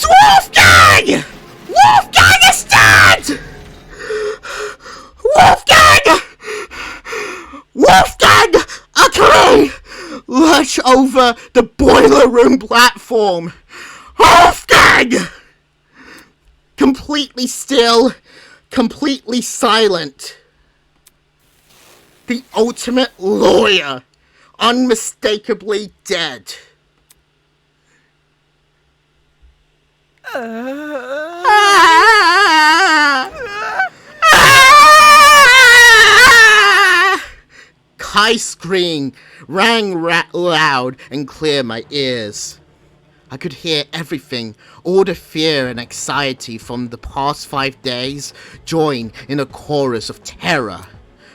It's Wolfgang! Wolfgang is dead! Wolfgang! Wolfgang! Akari! Lurch over the boiler room platform. Wolfgang! Completely still, completely silent. The ultimate lawyer, unmistakably dead. Kai's scream rang loud and clear in my ears. I could hear everything, all the fear and anxiety from the past 5 days join in a chorus of terror.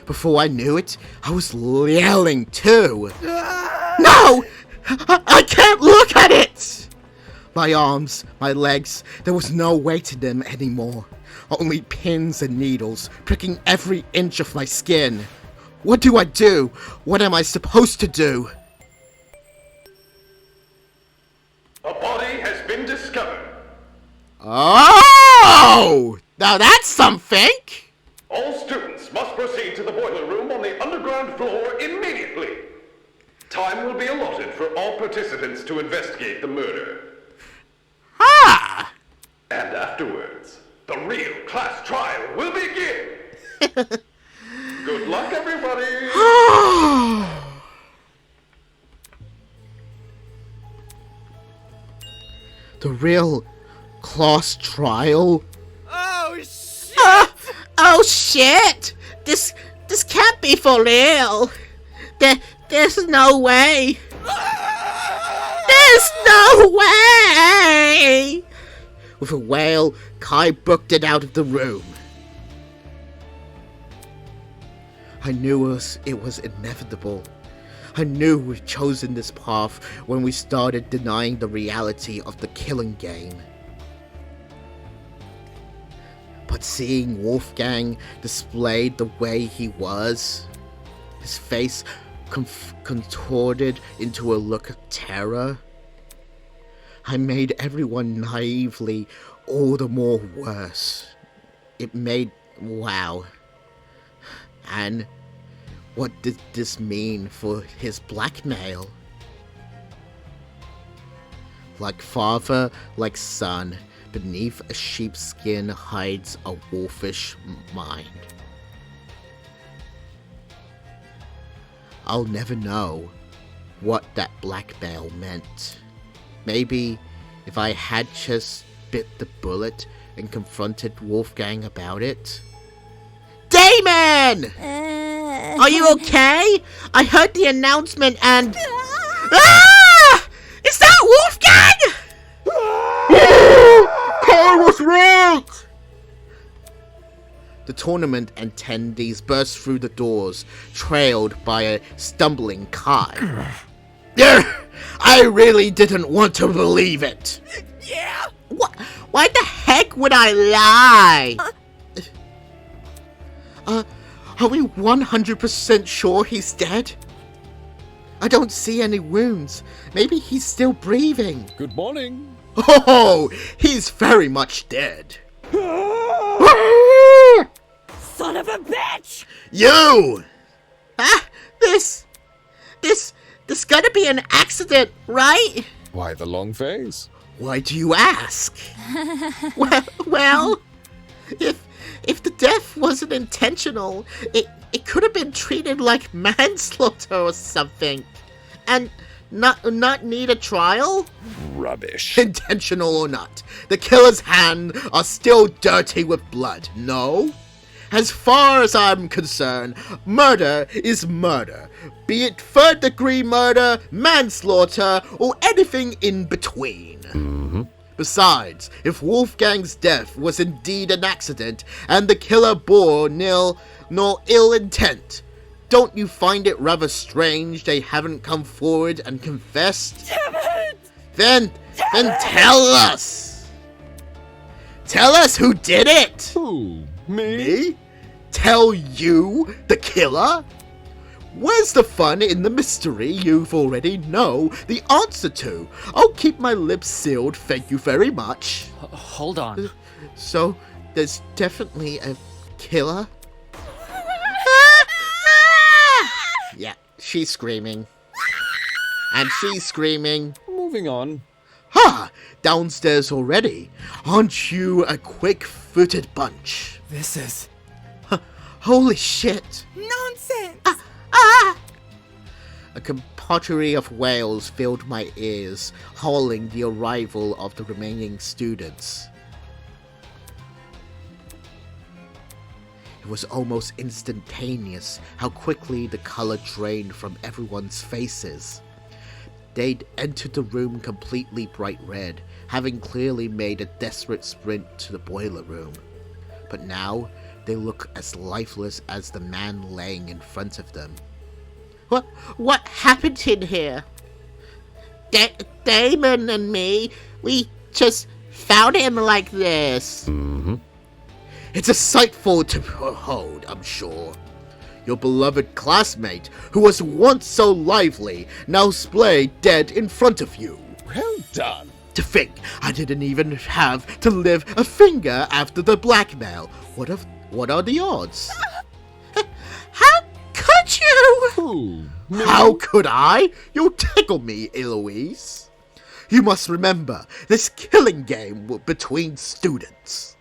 Before I knew it, I was yelling too. No! I can't look at it! My arms, my legs, there was no weight in them anymore. Only pins and needles pricking every inch of my skin. What do I do? What am I supposed to do? A body has been discovered. Oh! Now that's something! All students must proceed to the boiler room on the underground floor immediately. Time will be allotted for all participants to investigate the murder. Ah! And afterwards, the real class trial will begin. Good luck, everybody! The real class trial? Oh, shit! Oh shit! This can't be for real. There's no way. There's no way! With a wail, Kai booked it out of the room. I knew it was inevitable. I knew we'd chosen this path when we started denying the reality of the killing game. But seeing Wolfgang displayed the way he was, his face contorted into a look of terror, I made everyone naively all the more worse. It made... wow. And what did this mean for his blackmail? Like father, like son, beneath a sheepskin hides a wolfish mind. I'll never know what that blackmail meant. Maybe if I had just bit the bullet and confronted Wolfgang about it. Damon! Are you okay? I heard the announcement and... Ah! Is that Wolfgang? Kai was right! The tournament attendees burst through the doors, trailed by a stumbling Kai. I really didn't want to believe it. Yeah! Why the heck would I lie? Are we 100% sure he's dead? I don't see any wounds. Maybe he's still breathing. Good morning. Oh, he's very much dead. Son of a bitch! You! This gotta be an accident, right? Why the long face? Why do you ask? well, if the death wasn't intentional, it could have been treated like manslaughter or something, and not need a trial. Rubbish. Intentional or not, the killer's hands are still dirty with blood. No. As far as I'm concerned, murder is murder, be it third-degree murder, manslaughter, or anything in between. Mm-hmm. Besides, if Wolfgang's death was indeed an accident, and the killer bore nor ill intent, don't you find it rather strange they haven't come forward and confessed? Damn it! Then tell us! Tell us who did it! Who? Me? Me? Tell you, the killer? Where's the fun in the mystery you've already know the answer to? I'll keep my lips sealed, thank you very much. Hold on. So, there's definitely a killer? Yeah, she's screaming. And she's screaming. Moving on. Ha! Downstairs already. Aren't you a quick-footed bunch? This is Holy shit! nonsense. A compottery of wails filled my ears, hauling the arrival of the remaining students. It was almost instantaneous how quickly the color drained from everyone's faces. They'd entered the room completely bright red, having clearly made a desperate sprint to the boiler room. But now, they look as lifeless as the man laying in front of them. What happened in here? Damon and me, we just found him like this. It's a sight for to behold, I'm sure. Your beloved classmate, who was once so lively, now splay dead in front of you. Well done. To think I didn't even have to lift a finger after the blackmail. What are the odds? How could you? Who? Me? How could I? You'll tickle me, Eloise. You must remember, this killing game between students.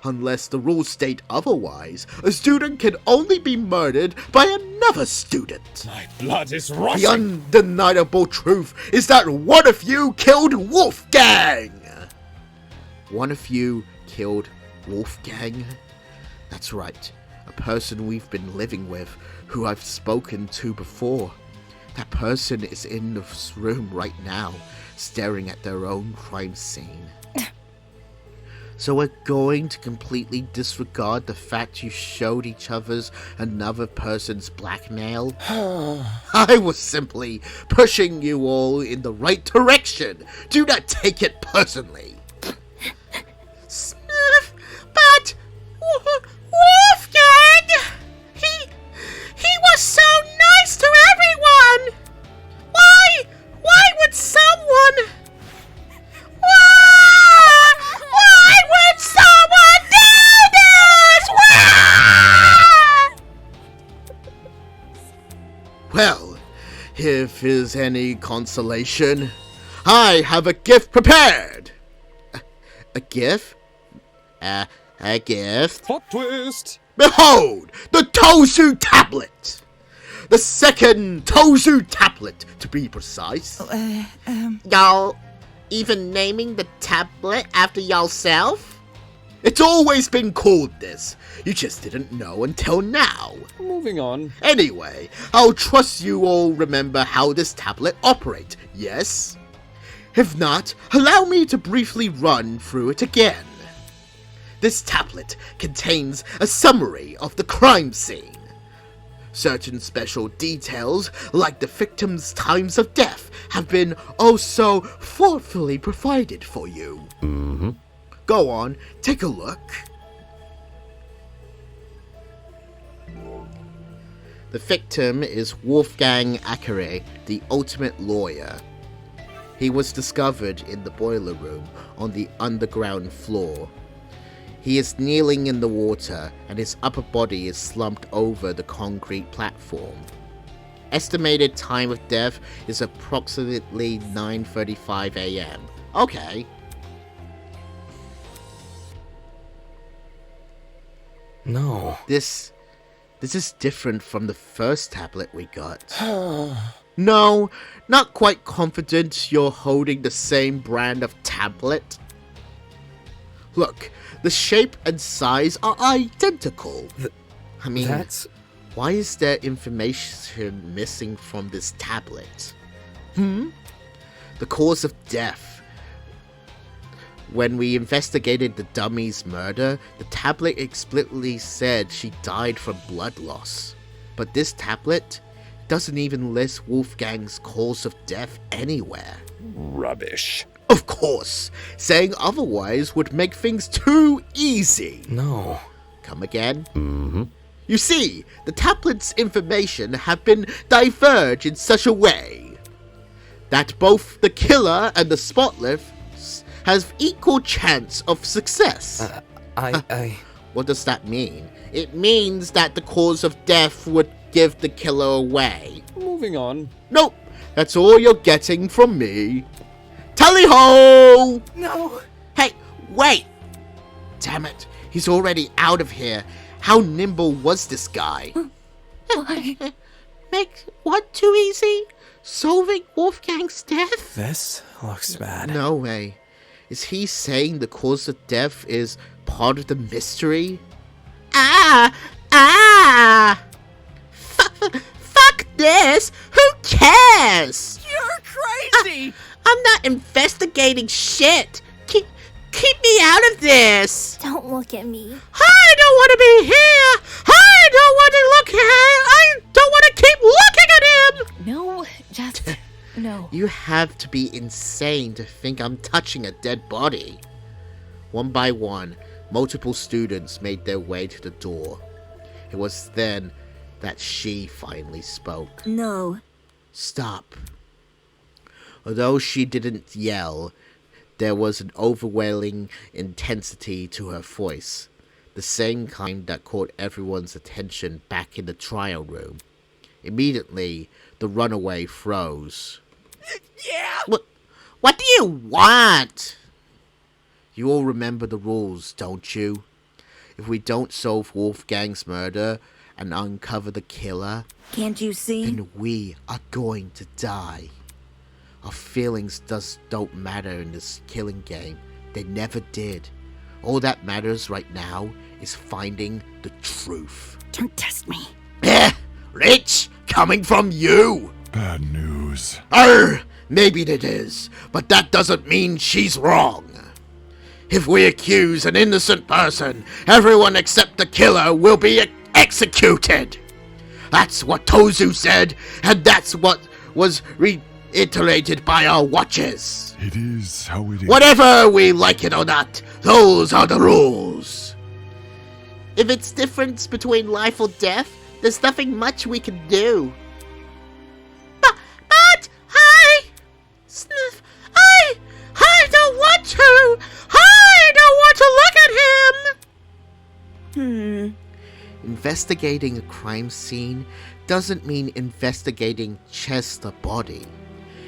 Unless the rules state otherwise, a student can only be murdered by another student. My blood is The rushing. undeniable truth is that one of you killed Wolfgang! One of you killed Wolfgang? That's right, a person we've been living with, who I've spoken to before. That person is in this room right now, staring at their own crime scene. So we're going to completely disregard the fact you showed each other's another person's blackmail? I was simply pushing you all in the right direction. Do not take it personally. Smith, but Wolfgang, he was so nice to everyone. Why would someone? Why would someone do this? Well, if is any consolation, I have a gift prepared. A gift? A gift? Plot twist. Behold, the Tozu tablet! The second Tozu tablet, to be precise. Y'all even naming the tablet after y'allself? It's always been called this. You just didn't know until now. Moving on. Anyway, I'll trust you all remember how this tablet operates, yes? If not, allow me to briefly run through it again. This tablet contains a summary of the crime scene. Certain special details, like the victim's times of death, have been also thoughtfully provided for you. Go on, take a look. The victim is Wolfgang Akere, the ultimate lawyer. He was discovered in the boiler room on the underground floor. He is kneeling in the water, and his upper body is slumped over the concrete platform. Estimated time of death is approximately 9:35 a.m. Okay. No. This is different from the first tablet we got. No, not quite confident you're holding the same brand of tablet. Look, the shape and size are identical. I mean, That's... why is there information missing from this tablet? The cause of death. When we investigated the dummy's murder, the tablet explicitly said she died from blood loss. But this tablet doesn't even list Wolfgang's cause of death anywhere. Rubbish. Of course, saying otherwise would make things too easy. No. Come again? You see, the tablet's information have been diverged in such a way that both the killer and the spotless have equal chance of success. What does that mean? It means that the cause of death would give the killer away. Moving on. Nope, that's all you're getting from me. Tally-ho! No! Hey, wait! Damn it, he's already out of here. How nimble was this guy? Make what too easy? Solving Wolfgang's death? This looks bad. No way. Is he saying the cause of death is part of the mystery? Fuck this! Who cares? You're crazy! I'm not investigating shit! Keep me out of this! Don't look at me. I don't want to be here! I don't want to look at him! I don't want to keep looking at him! No, just... no. You have to be insane to think I'm touching a dead body. One by one, multiple students made their way to the door. It was then that she finally spoke. No. Stop. Although she didn't yell, there was an overwhelming intensity to her voice, the same kind that caught everyone's attention back in the trial room. Immediately, the runaway froze. Yeah! What do you want? You all remember the rules, don't you? If we don't solve Wolfgang's murder and uncover the killer, Can't you see? then we are going to die. Our feelings don't matter in this killing game. They never did. All that matters right now is finding the truth. Don't test me. Rich, coming from you. Bad news. Maybe it is, but that doesn't mean she's wrong. If we accuse an innocent person, everyone except the killer will be executed. That's what Tozu said, and that's what was reiterated by our watchers. It is how it is. Whatever we like it or not, those are the rules. If it's difference between life or death, there's nothing much we can do. But I don't want to. I don't want to look at him. Investigating a crime scene doesn't mean investigating just the body.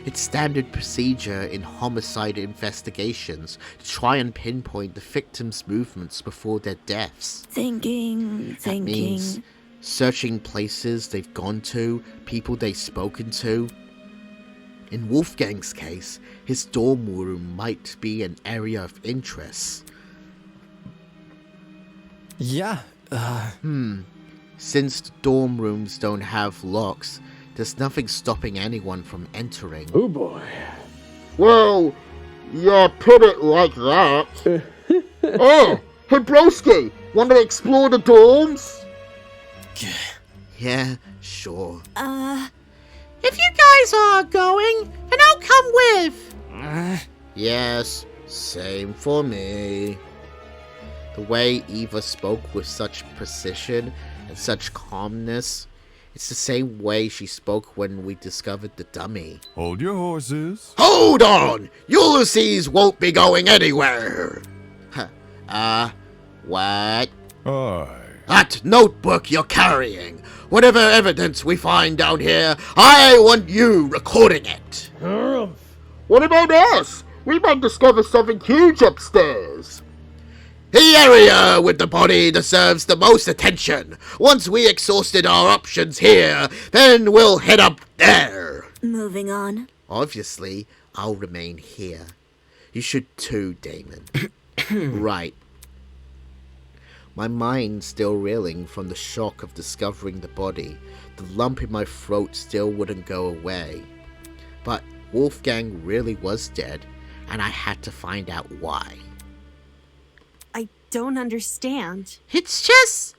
It's standard procedure in homicide investigations to try and pinpoint the victim's movements before their deaths. Thinking. That means searching places they've gone to, people they've spoken to. In Wolfgang's case, his dorm room might be an area of interest. Yeah, Since the dorm rooms don't have locks, there's nothing stopping anyone from entering. Oh boy. Well, yeah, put it like that. Oh, hey broski, want to explore the dorms? Yeah, sure. If you guys are going, then I'll come with. Yes, same for me. The way Eva spoke with such precision and such calmness, it's the same way she spoke when we discovered the dummy. Hold your horses. Hold on! Ulysses won't be going anywhere! What? Aye. That notebook you're carrying, whatever evidence we find down here, I want you recording it. What about us? We might discover something huge upstairs. The area with the body deserves the most attention. Once we exhausted our options here, then we'll head up there. Moving on. Obviously, I'll remain here. You should too, Damon. Right. My mind's still reeling from the shock of discovering the body. The lump in my throat still wouldn't go away. But Wolfgang really was dead, and I had to find out why. I don't understand. It's just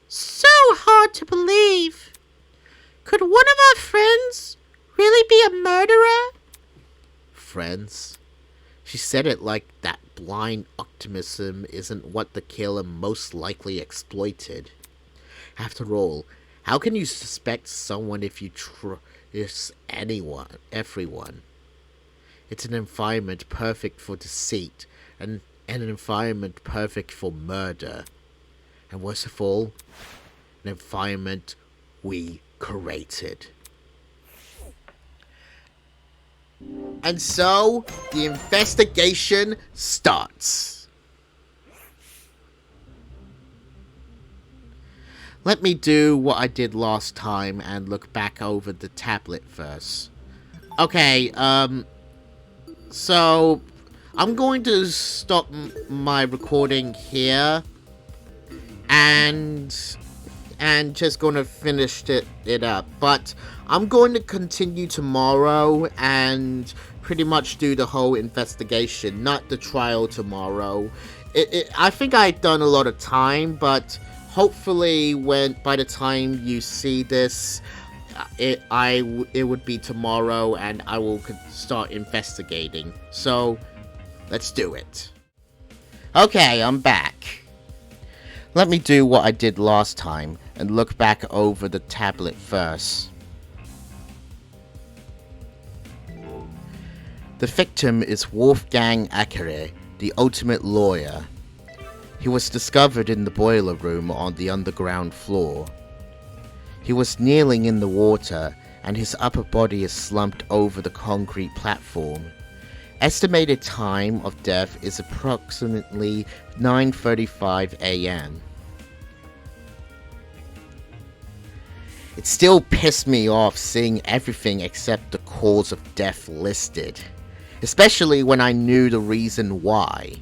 so hard to believe. Could one of our friends really be a murderer? Friends? She said it like that blind optimism isn't what the killer most likely exploited. After all, how can you suspect someone if you trust everyone? It's an environment perfect for deceit, and an environment perfect for murder. And worst of all, an environment we created. And so, the investigation starts. Let me do what I did last time and look back over the tablet first. Okay, so I'm going to stop my recording here and just going to finish it up. But I'm going to continue tomorrow and pretty much do the whole investigation, not the trial tomorrow. I think I've done a lot of time, but hopefully by the time you see this, it would be tomorrow and I will start investigating. So let's do it. Okay, I'm back. Let me do what I did last time and look back over the tablet first. The victim is Wolfgang Akere, the ultimate lawyer. He was discovered in the boiler room on the underground floor. He was kneeling in the water, and his upper body is slumped over the concrete platform. Estimated time of death is approximately 9:35 a.m. It still pissed me off seeing everything except the cause of death listed, especially when I knew the reason why.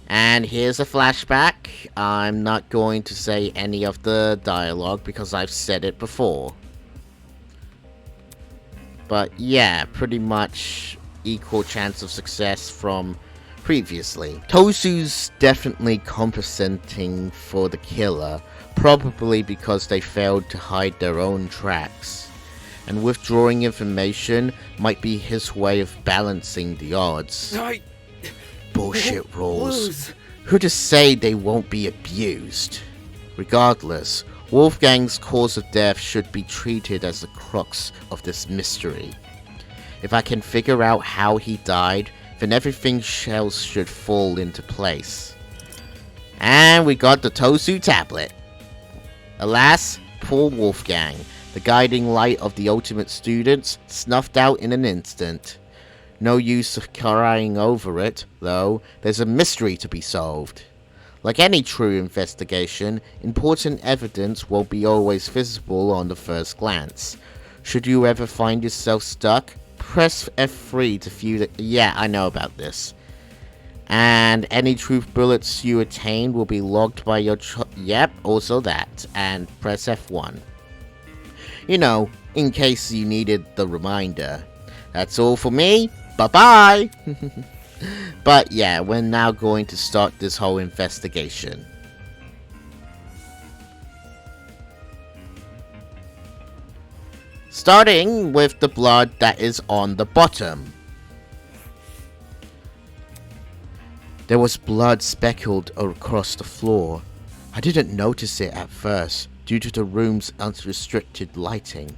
And here's a flashback. I'm not going to say any of the dialogue because I've said it before. But yeah, pretty much equal chance of success from previously. Tosu's definitely compensating for the killer, probably because they failed to hide their own tracks. And withdrawing information might be his way of balancing the odds. Bullshit rules. Who to say they won't be abused? Regardless, Wolfgang's cause of death should be treated as the crux of this mystery. If I can figure out how he died, then everything else should fall into place. And we got the Tosu tablet. Alas, poor Wolfgang, the guiding light of the ultimate students, snuffed out in an instant. No use of crying over it, though. There's a mystery to be solved. Like any true investigation, important evidence won't be always visible on the first glance. Should you ever find yourself stuck, press F3 to view the... Yeah, I know about this. And any truth bullets you attain will be logged by your... Yep, also that. And press F1. You know, in case you needed the reminder. That's all for me. Bye-bye! But yeah, we're now going to start this whole investigation. Starting with the blood that is on the bottom. There was blood speckled across the floor. I didn't notice it at first due to the room's unrestricted lighting.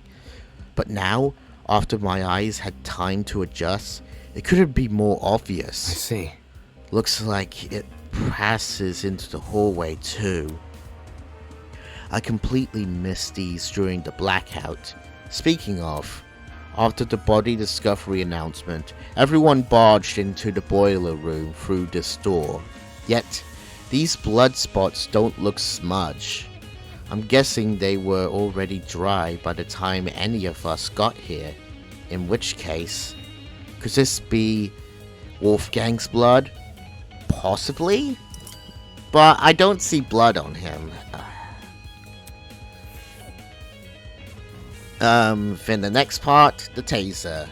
But now, after my eyes had time to adjust, it couldn't be more obvious. I see. Looks like it passes into the hallway too. I completely missed these during the blackout. Speaking of, after the body discovery announcement, everyone barged into the boiler room through this door. Yet, these blood spots don't look smudged. I'm guessing they were already dry by the time any of us got here. In which case, could this be Wolfgang's blood? Possibly? But I don't see blood on him. Then the next part, the taser.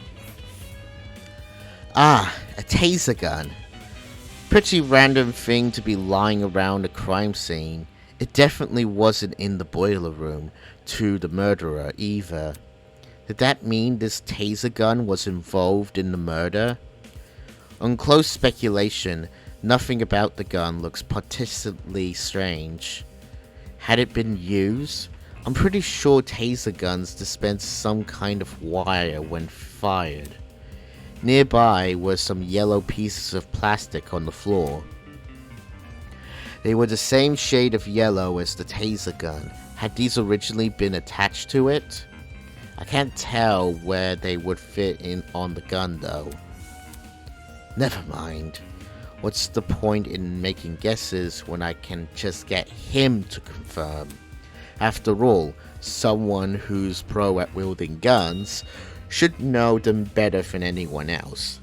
Ah, a taser gun. Pretty random thing to be lying around a crime scene. It definitely wasn't in the boiler room to the murderer either. Did that mean this taser gun was involved in the murder? On close speculation, nothing about the gun looks particularly strange. Had it been used? I'm pretty sure taser guns dispense some kind of wire when fired. Nearby were some yellow pieces of plastic on the floor. They were the same shade of yellow as the taser gun. Had these originally been attached to it? I can't tell where they would fit in on the gun though. Never mind. What's the point in making guesses when I can just get him to confirm? After all, someone who's pro at wielding guns should know them better than anyone else.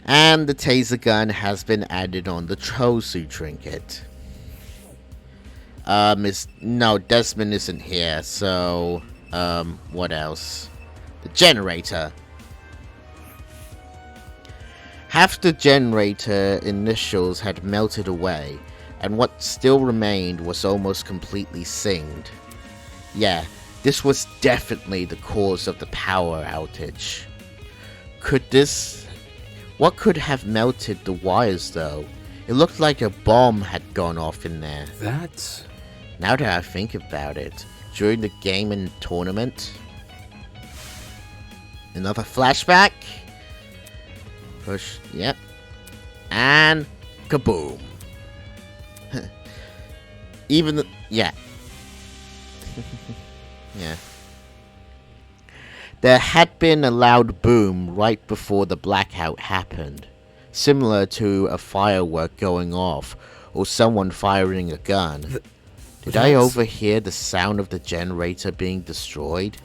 And the taser gun has been added on the Chosu trinket. No, Desmond isn't here, so, what else? The generator. Half the generator initials had melted away, and what still remained was almost completely singed. Yeah, this was definitely the cause of the power outage. What could have melted the wires though? It looked like a bomb had gone off in there. That... Now that I think about it, during the game and tournament. Another flashback. Push, yep. And kaboom. Yeah. Yeah. There had been a loud boom right before the blackout happened, similar to a firework going off or someone firing a gun. Did I overhear the sound of the generator being destroyed?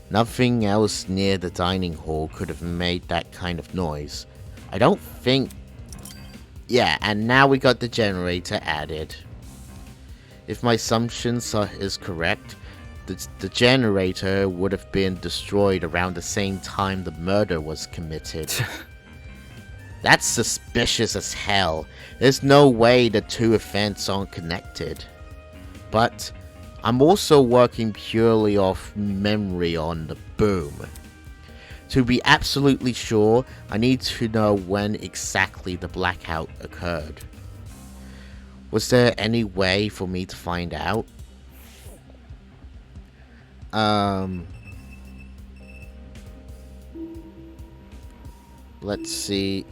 Nothing else near the dining hall could have made that kind of noise. I don't think... Yeah, and now we got the generator added. If my assumptions is correct, the generator would have been destroyed around the same time the murder was committed. That's suspicious as hell. There's no way the two events aren't connected. But I'm also working purely off memory on the boom. To be absolutely sure, I need to know when exactly the blackout occurred. Was there any way for me to find out? Let's see.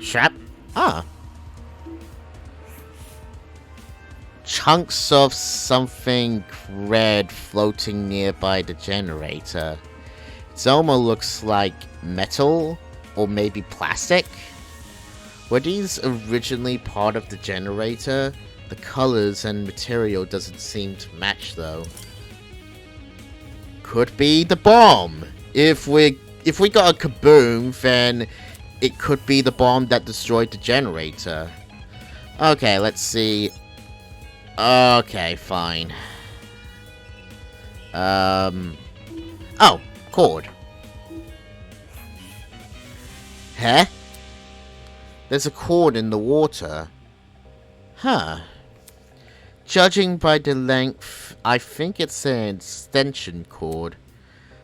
Trap? Ah. Chunks of something red floating nearby the generator. It almost looks like metal or maybe plastic. Were these originally part of the generator? The colors and material doesn't seem to match though. Could be the bomb. If we got a kaboom, then it could be the bomb that destroyed the generator. Okay, let's see. Okay, fine. Oh, cord. Huh? There's a cord in the water. Huh. Judging by the length, I think it's an extension cord.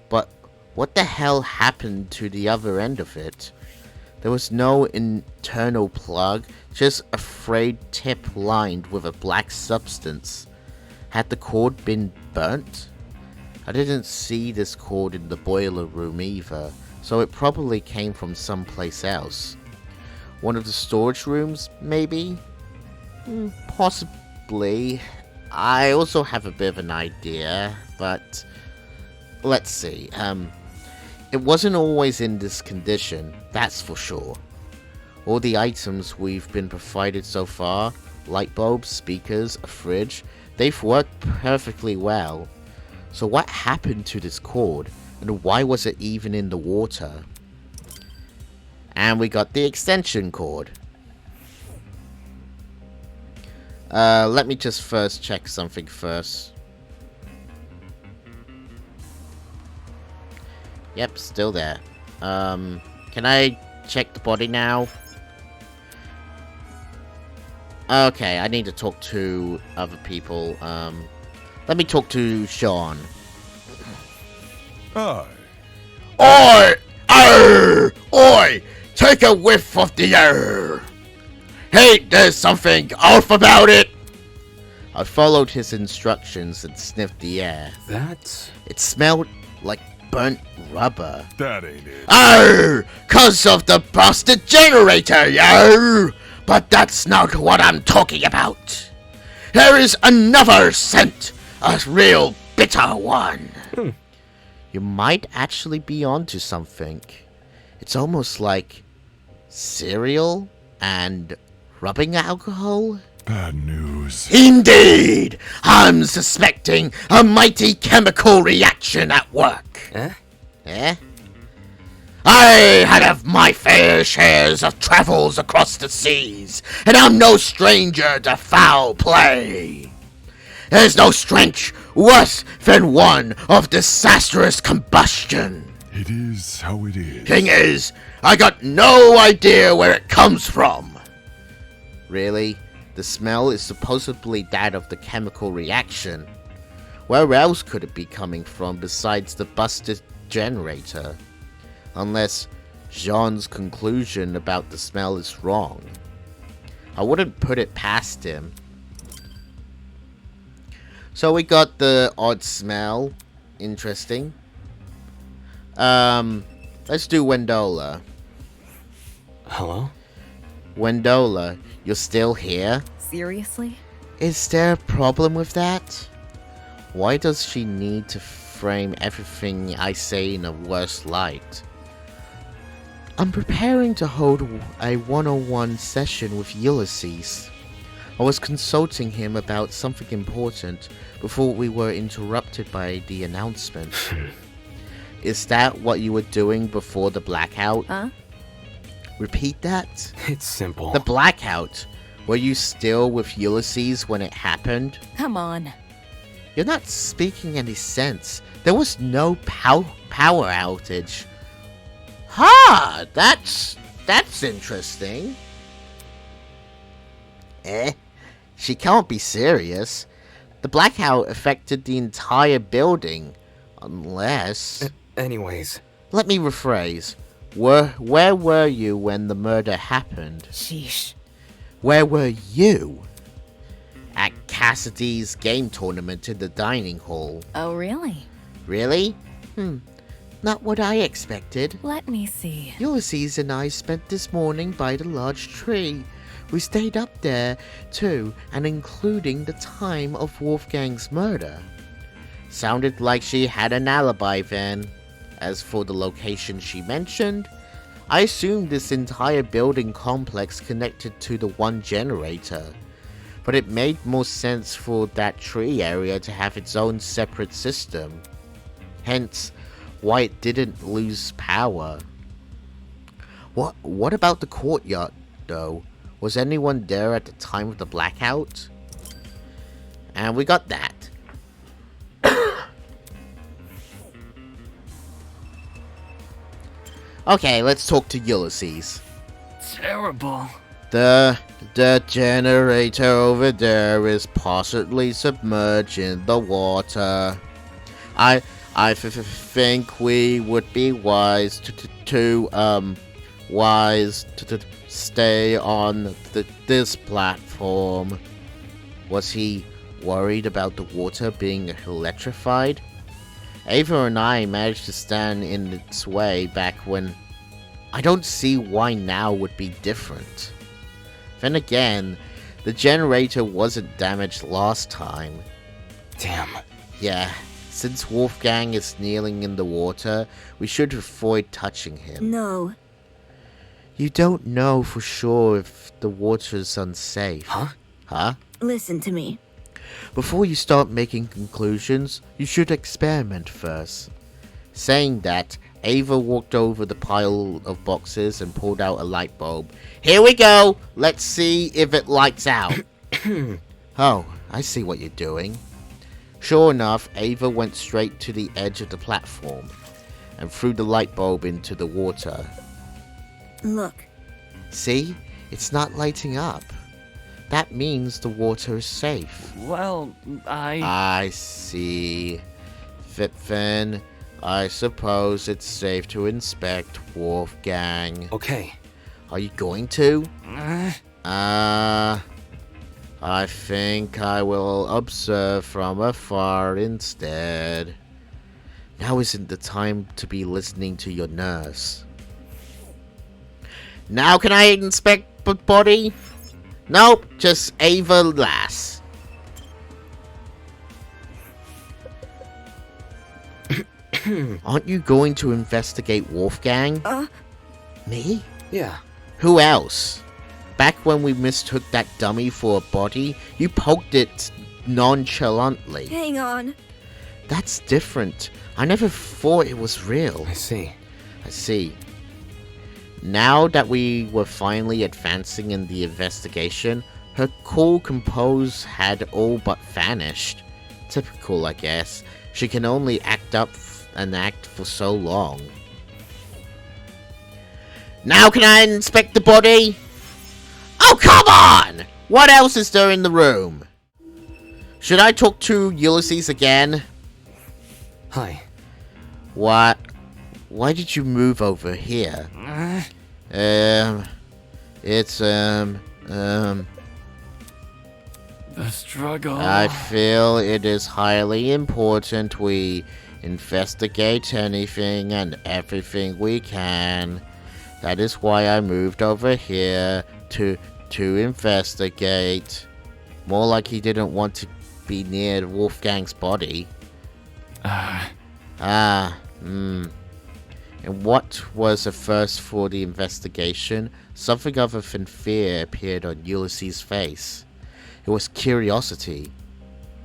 But what the hell happened to the other end of it? There was no internal plug, just a frayed tip lined with a black substance. Had the cord been burnt? I didn't see this cord in the boiler room either, so it probably came from someplace else. One of the storage rooms, maybe? Possibly. I also have a bit of an idea, but let's see. It wasn't always in this condition, that's for sure. All the items we've been provided so far, light bulbs, speakers, a fridge, they've worked perfectly well. So what happened to this cord, and why was it even in the water? And we got the extension cord. Let me just first check something first. Yep, still there. Can I check the body now? Okay, I need to talk to other people. Let me talk to Sean. Aye. Oi! Arr! Oi! Take a whiff of the air! Hey, there's something off about it! I followed his instructions and sniffed the air. That. It smelled like burnt rubber. That ain't it. Oh, 'cause of the busted generator, yo! But that's not what I'm talking about. There is another scent, a real bitter one. You might actually be onto something. It's almost like cereal and rubbing alcohol. Bad news. Indeed! I'm suspecting a mighty chemical reaction at work. Eh? Eh? I have my fair shares of travels across the seas, and I'm no stranger to foul play. There's no stench worse than one of disastrous combustion. It is how it is. Thing is, I got no idea where it comes from. Really? The smell is supposedly that of the chemical reaction. Where else could it be coming from besides the busted generator? Unless Jean's conclusion about the smell is wrong. I wouldn't put it past him. So we got the odd smell. Interesting. Let's do Wendola. Hello? Wendola, you're still here? Seriously? Is there a problem with that? Why does she need to frame everything I say in a worse light? I'm preparing to hold a one-on-one session with Ulysses. I was consulting him about something important before we were interrupted by the announcement. Is that what you were doing before the blackout? Huh? Repeat that? It's simple. The blackout. Were you still with Ulysses when it happened? Come on. You're not speaking any sense. There was no power outage. Ha! That's interesting. Eh? She can't be serious. The blackout affected the entire building. Unless... Anyways. Let me rephrase. Where were you when the murder happened? Sheesh. Where were you? At Cassidy's game tournament in the dining hall. Oh, really? Really? Not what I expected. Let me see. Ulysses and I spent this morning by the large tree. We stayed up there, too, and including the time of Wolfgang's murder. Sounded like she had an alibi then. As for the location she mentioned, I assumed this entire building complex connected to the one generator. But it made more sense for that tree area to have its own separate system. Hence, why it didn't lose power. What about the courtyard, though? Was anyone there at the time of the blackout? And we got that. Okay, let's talk to Ulysses. Terrible. The generator over there is possibly submerged in the water. I think we would be wise to stay on this platform. Was he worried about the water being electrified? Ava and I managed to stand in its way back when. I don't see why now would be different. Then again, the generator wasn't damaged last time. Damn. Yeah, since Wolfgang is kneeling in the water, we should avoid touching him. No. You don't know for sure if the water's unsafe. Huh? Huh? Listen to me. Before you start making conclusions, you should experiment first. Saying that, Ava walked over the pile of boxes and pulled out a light bulb. Here we go! Let's see if it lights out. Oh, I see what you're doing. Sure enough, Ava went straight to the edge of the platform and threw the light bulb into the water. Look. See? It's not lighting up. That means the water is safe. Well, I see. Then, I suppose it's safe to inspect Wolfgang. Okay. Are you going to? I think I will observe from afar instead. Now isn't the time to be listening to your nurse. Now can I inspect the body? Nope, just Ava Lass. Aren't you going to investigate Wolfgang? Me? Yeah. Who else? Back when we mistook that dummy for a body, you poked it nonchalantly. Hang on. That's different. I never thought it was real. I see. I see. Now that we were finally advancing in the investigation, her cool compose had all but vanished. Typical, I guess. She can only act up and act for so long. Now can I inspect the body? Oh, come on! What else is there in the room? Should I talk to Ulysses again? Hi. What? Why did you move over here? It's, The struggle. I feel it is highly important we investigate anything and everything we can. That is why I moved over here to investigate. More like he didn't want to be near Wolfgang's body. And what was a first for the investigation? Something other than fear appeared on Ulysses' face. It was curiosity.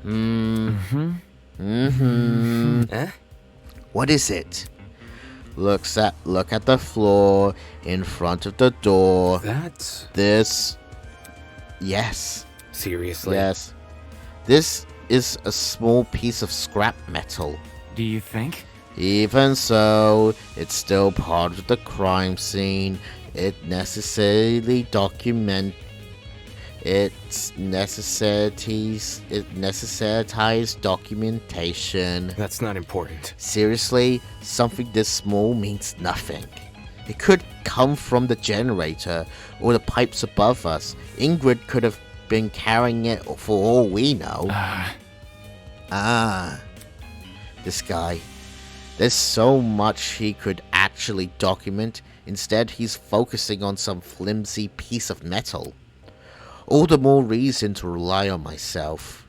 Eh? What is it? Look at the floor in front of the door. That's... This... Yes. Seriously? Yes. This is a small piece of scrap metal. Do you think? Even so, it's still part of the crime scene. It necessarily necessitates documentation. That's not important. Seriously, something this small means nothing. It could come from the generator or the pipes above us. Ingrid could have been carrying it for all we know. This guy. There's so much he could actually document. Instead, he's focusing on some flimsy piece of metal. All the more reason to rely on myself.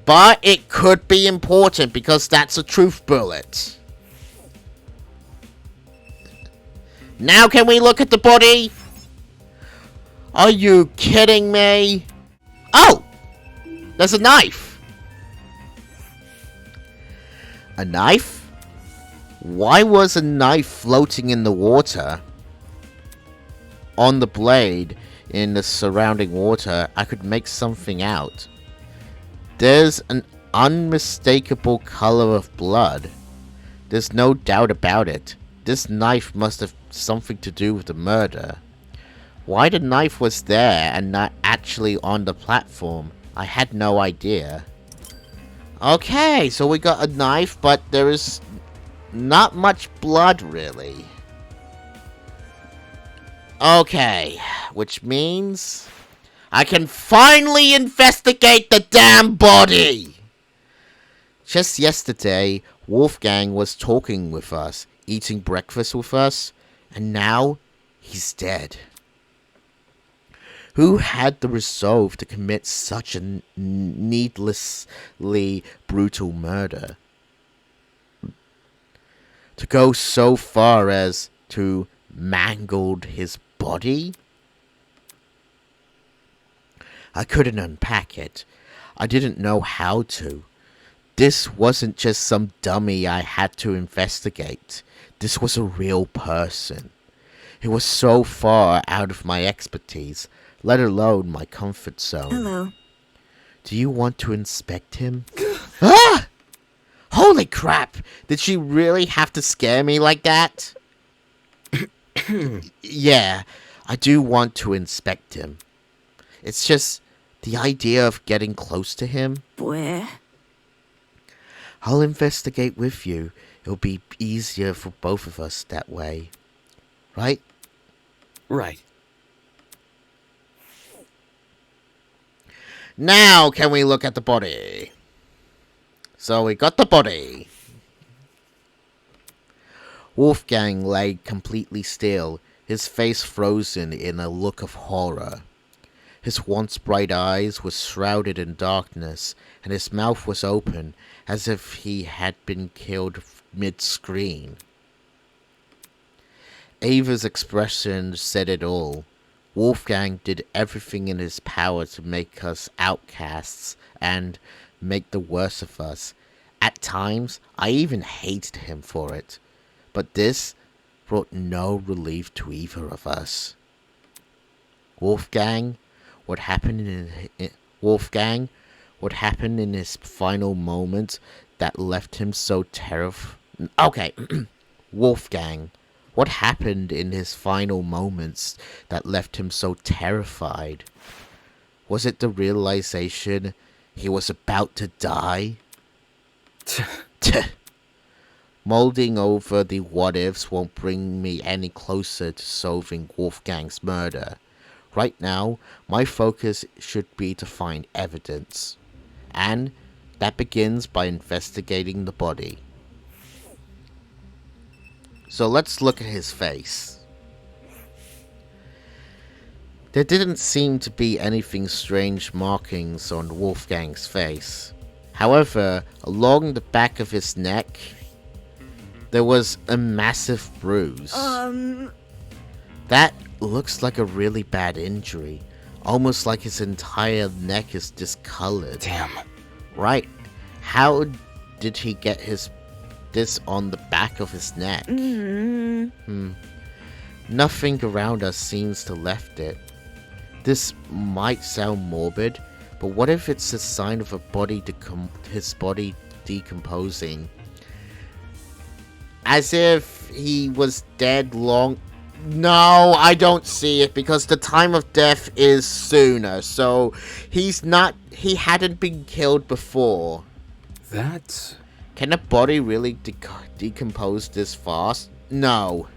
But it could be important because that's a truth bullet. Now can we look at the body? Are you kidding me? Oh! There's a knife! A knife? Why was a knife floating in the water? On the blade, in the surrounding water, I could make something out. There's an unmistakable color of blood. There's no doubt about it. This knife must have something to do with the murder. Why the knife was there and not actually on the platform, I had no idea. Okay, so we got a knife, but there is not much blood, really. Okay, which means I can finally investigate the damn body! Just yesterday, Wolfgang was talking with us, eating breakfast with us, and now he's dead. Who had the resolve to commit such a needlessly brutal murder? To go so far as to mangle his body? I couldn't unpack it. I didn't know how to. This wasn't just some dummy I had to investigate. This was a real person. It was so far out of my expertise, let alone my comfort zone. Hello. Do you want to inspect him? Ah! Holy crap! Did she really have to scare me like that? Yeah, I do want to inspect him. It's just the idea of getting close to him. Where? I'll investigate with you. It'll be easier for both of us that way. Right? Right. Now can we look at the body? So we got the body. Wolfgang lay completely still, his face frozen in a look of horror. His once bright eyes were shrouded in darkness, and his mouth was open, as if he had been killed mid-screen. Ava's expression said it all. Wolfgang did everything in his power to make us outcasts and make the worst of us. At times, I even hated him for it. But this brought no relief to either of us. Wolfgang, what happened in his final moments that left him so Wolfgang, what happened in his final moments that left him so terrified? Was it the realization he was about to die? Molding over the what-ifs won't bring me any closer to solving Wolfgang's murder. Right now, my focus should be to find evidence. And that begins by investigating the body. So let's look at his face. There didn't seem to be anything strange markings on Wolfgang's face. However, along the back of his neck, there was a massive bruise. That looks like a really bad injury. Almost like his entire neck is discolored. Damn. Right. How did he get this on the back of his neck? Nothing around us seems to left it. This might sound morbid, but what if it's a sign of his body decomposing? As if he was dead long... No, I don't see it, because the time of death is sooner, so he hadn't been killed before. That... Can a body really decompose this fast? No.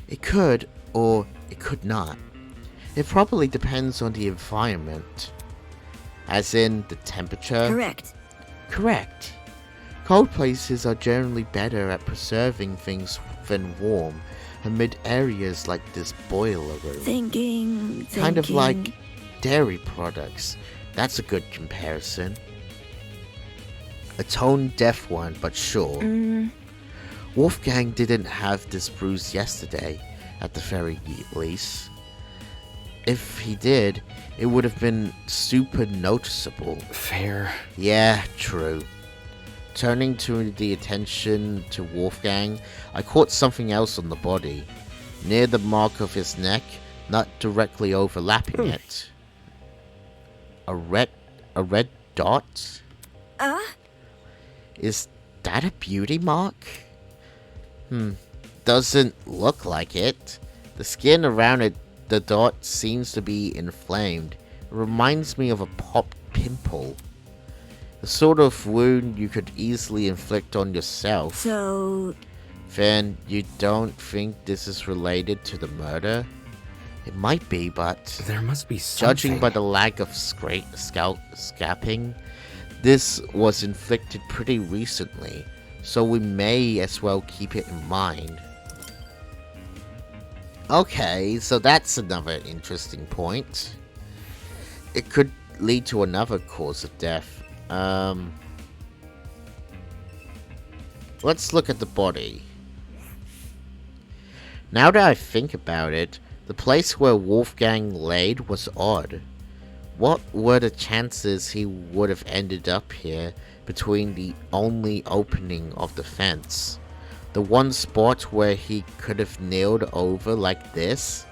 It could, or it could not. It probably depends on the environment. As in, the temperature? Correct. Correct. Cold places are generally better at preserving things than warm, amid areas like this boiler room. Thinking. Kind of like dairy products. That's a good comparison. A tone-deaf one, but sure. Wolfgang didn't have this bruise yesterday, at the very least. If he did, it would have been super noticeable. Fair. Yeah, true. Turning to the attention to Wolfgang, I caught something else on the body. Near the mark of his neck, not directly overlapping it. A red dot? Is that a beauty mark? Doesn't look like it. The skin around the dot seems to be inflamed. It reminds me of a popped pimple. The sort of wound you could easily inflict on yourself. So... Then you don't think this is related to the murder? It might be, but... There must be something. Judging by the lack of scalping, this was inflicted pretty recently, so we may as well keep it in mind. Okay, so that's another interesting point. It could lead to another cause of death. Let's look at the body. Now that I think about it, the place where Wolfgang laid was odd. What were the chances he would have ended up here between the only opening of the fence? The one spot where he could have kneeled over like this?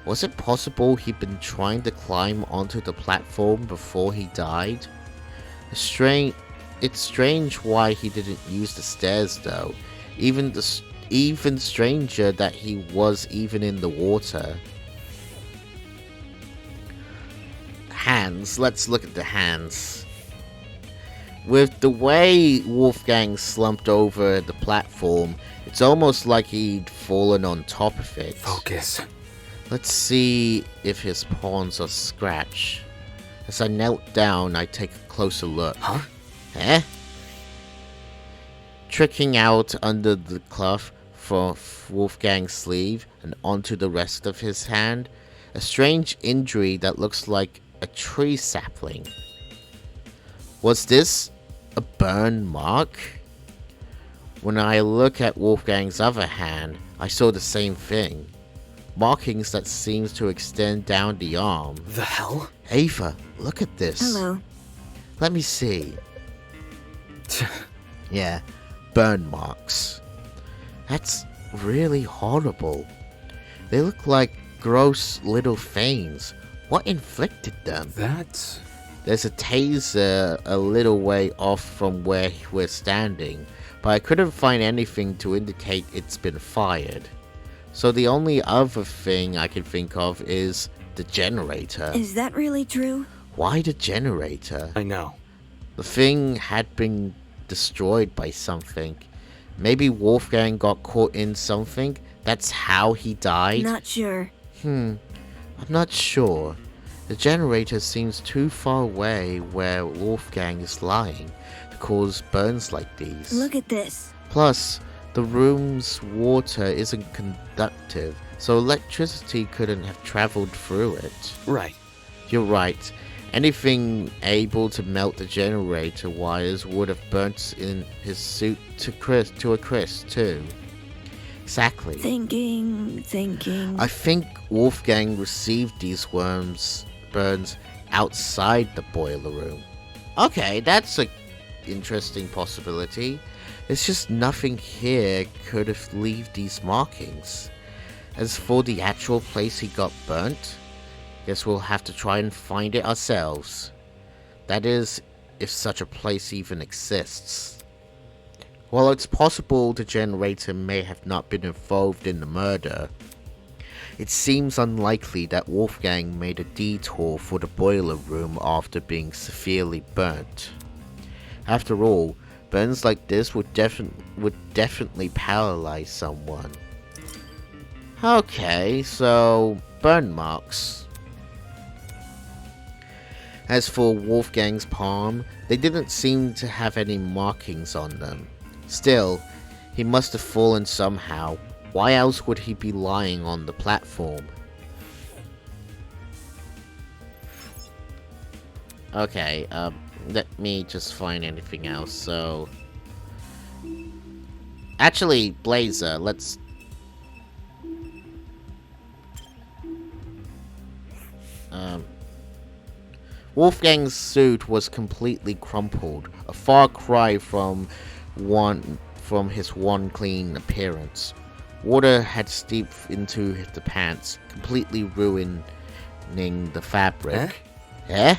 Was it possible he'd been trying to climb onto the platform before he died? It's strange why he didn't use the stairs though. Even stranger that he was even in the water. Hands. Let's look at the hands. With the way Wolfgang slumped over the platform, it's almost like he'd fallen on top of it. Focus. Let's see if his pawns are scratched. As I knelt down, I take a closer look. Huh? Eh? Tricking out under the cloth from Wolfgang's sleeve and onto the rest of his hand, a strange injury that looks like a tree sapling. Was this a burn mark? When I look at Wolfgang's other hand, I saw the same thing. Markings that seems to extend down the arm. The hell? Ava, look at this. Hello. Let me see. Yeah, burn marks. That's really horrible. They look like gross little fangs. What inflicted them? That... There's a taser a little way off from where we're standing, but I couldn't find anything to indicate it's been fired. So the only other thing I can think of is the generator. Is that really true? Why the generator? I know. The thing had been destroyed by something. Maybe Wolfgang got caught in something? That's how he died? Not sure. I'm not sure. The generator seems too far away where Wolfgang is lying to cause burns like these. Look at this. Plus, the room's water isn't conductive, so electricity couldn't have traveled through it. Right. You're right. Anything able to melt the generator wires would have burnt in his suit to a crisp too. Exactly. Thinking. I think Wolfgang received these burns outside the boiler room. Okay, that's a interesting possibility. It's just nothing here could have left these markings. As for the actual place he got burnt, guess we'll have to try and find it ourselves. That is, if such a place even exists. While it's possible the generator may have not been involved in the murder, it seems unlikely that Wolfgang made a detour for the boiler room after being severely burnt. After all, burns like this would definitely paralyze someone. Okay, so burn marks. As for Wolfgang's palm, they didn't seem to have any markings on them. Still, he must have fallen somehow. Why else would he be lying on the platform? Okay, let me just find anything else. So, actually, Blazer, let's... Wolfgang's suit was completely crumpled, a far cry from his one clean appearance. Water had seeped into the pants, completely ruining the fabric. Eh?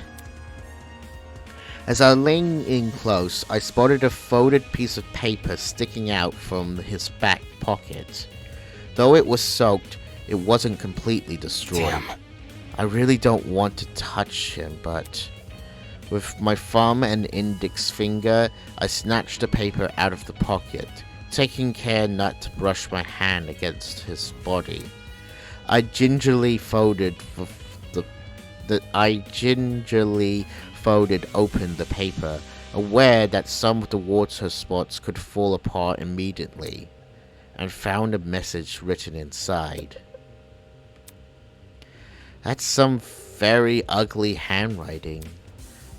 As I leaned in close, I spotted a folded piece of paper sticking out from his back pocket. Though it was soaked, it wasn't completely destroyed. Damn. I really don't want to touch him, but with my thumb and index finger, I snatched the paper out of the pocket, taking care not to brush my hand against his body. I gingerly folded open the paper, aware that some of the water spots could fall apart immediately, and found a message written inside. That's some very ugly handwriting.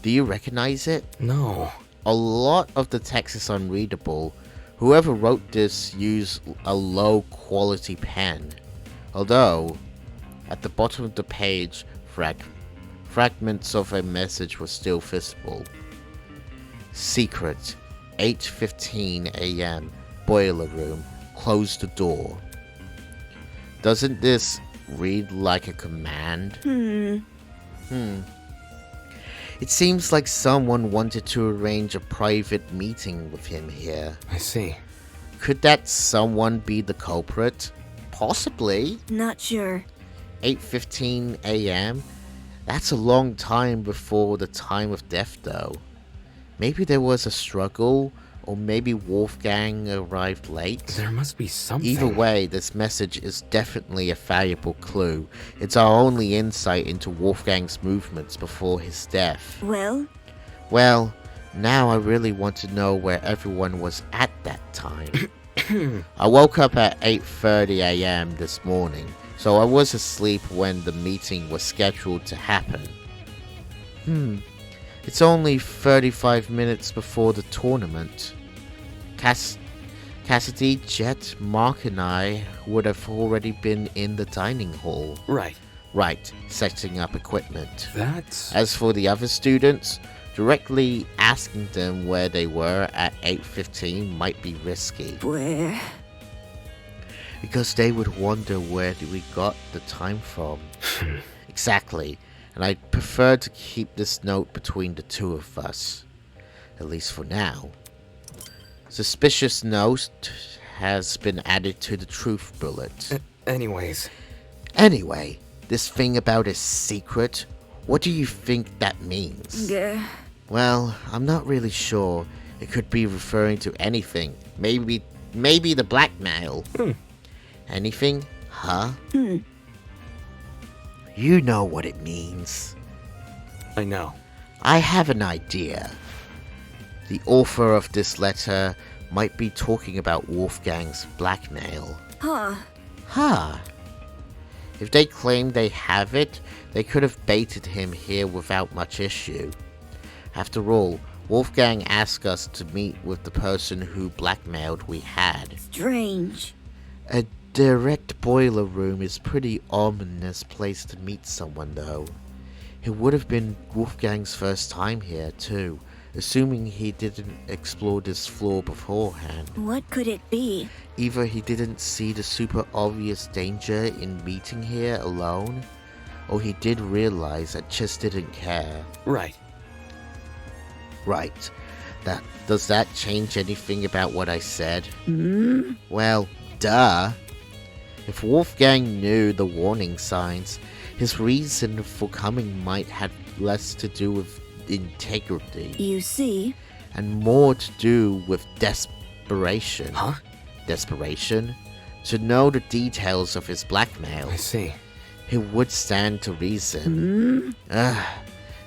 Do you recognize it? No. A lot of the text is unreadable. Whoever wrote this used a low quality pen. Although, at the bottom of the page, fragments of a message were still visible. Secret, 8:15 a.m., boiler room, close the door. Doesn't this read like a command? It seems like someone wanted to arrange a private meeting with him here. I see. Could that someone be the culprit? Possibly. Not sure. 8:15 a.m.? That's a long time before the time of death, though. Maybe there was a struggle, Or maybe Wolfgang arrived late? There must be something. Either way, this message is definitely a valuable clue. It's our only insight into Wolfgang's movements before his death. Well, now I really want to know where everyone was at that time. I woke up at 8:30 a.m. this morning, so I was asleep when the meeting was scheduled to happen. It's only 35 minutes before the tournament. Cassidy, Jet, Mark, and I would have already been in the dining hall. Right, setting up equipment. That's... As for the other students, directly asking them where they were at 8:15 might be risky. Where? Because they would wonder where we got the time from. Exactly, and I'd prefer to keep this note between the two of us. At least for now. Suspicious note has been added to the truth bullet. Anyway, this thing about a secret, what do you think that means? Well, I'm not really sure. It could be referring to anything. Maybe the blackmail. Anything? Huh? You know what it means. I know. I have an idea. The author of this letter might be talking about Wolfgang's blackmail. Huh. If they claim they have it, they could have baited him here without much issue. After all, Wolfgang asked us to meet with the person who blackmailed we had. Strange. A direct boiler room is a pretty ominous place to meet someone, though. It would have been Wolfgang's first time here, too, assuming he didn't explore this floor beforehand. What could it be? Either he didn't see the super obvious danger in meeting here alone, or he did realize and just didn't care. Right. Does that change anything about what I said? Well, duh. If Wolfgang knew the warning signs, his reason for coming might have less to do with integrity. You see? And more to do with desperation. Huh? Desperation? To know the details of his blackmail. I see. It would stand to reason.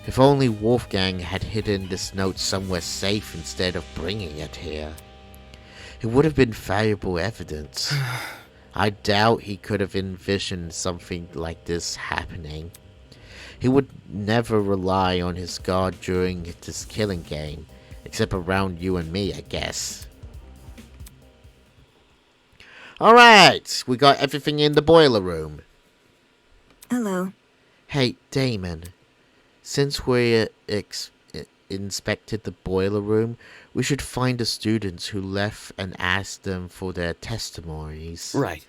If only Wolfgang had hidden this note somewhere safe instead of bringing it here. It would have been valuable evidence. I doubt he could have envisioned something like this happening. He would never rely on his guard during this killing game, except around you and me, I guess. Alright, we got everything in the boiler room. Hello. Hey, Damon. Since we inspected the boiler room, we should find the students who left and ask them for their testimonies. Right.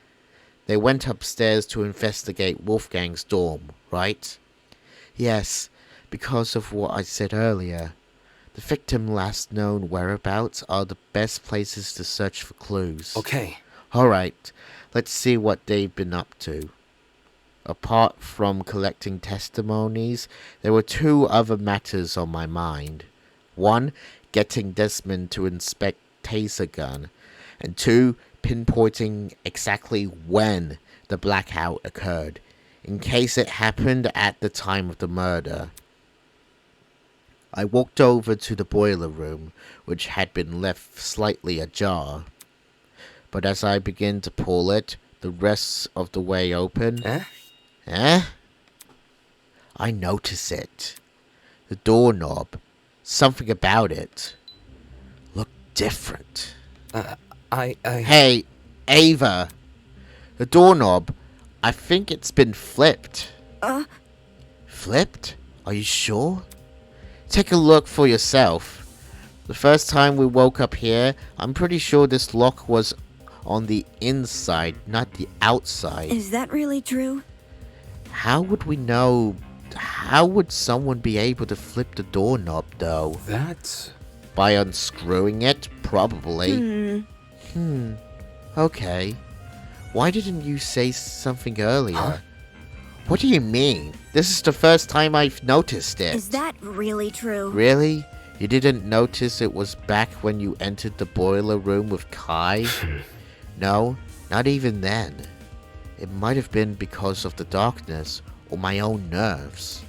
They went upstairs to investigate Wolfgang's dorm, right? Yes, because of what I said earlier. The victim's last known whereabouts are the best places to search for clues. Okay. Alright, let's see what they've been up to. Apart from collecting testimonies, there were two other matters on my mind. One, getting Desmond to inspect taser gun, and two, pinpointing exactly when the blackout occurred, in case it happened at the time of the murder. I walked over to the boiler room, which had been left slightly ajar. But as I began to pull it, the rest of the way open... I notice it. The doorknob. Something about it. Looked different. Hey, Ava. The doorknob. I think it's been flipped. Flipped? Are you sure? Take a look for yourself. The first time we woke up here, I'm pretty sure this lock was on the inside, not the outside. Is that really true? How would we know? How would someone be able to flip the doorknob, though? That's... By unscrewing it? Probably. Okay. Why didn't you say something earlier? Huh? What do you mean? This is the first time I've noticed it. Is that really true? Really? You didn't notice it was back when you entered the boiler room with Kai? No, not even then. It might have been because of the darkness or my own nerves.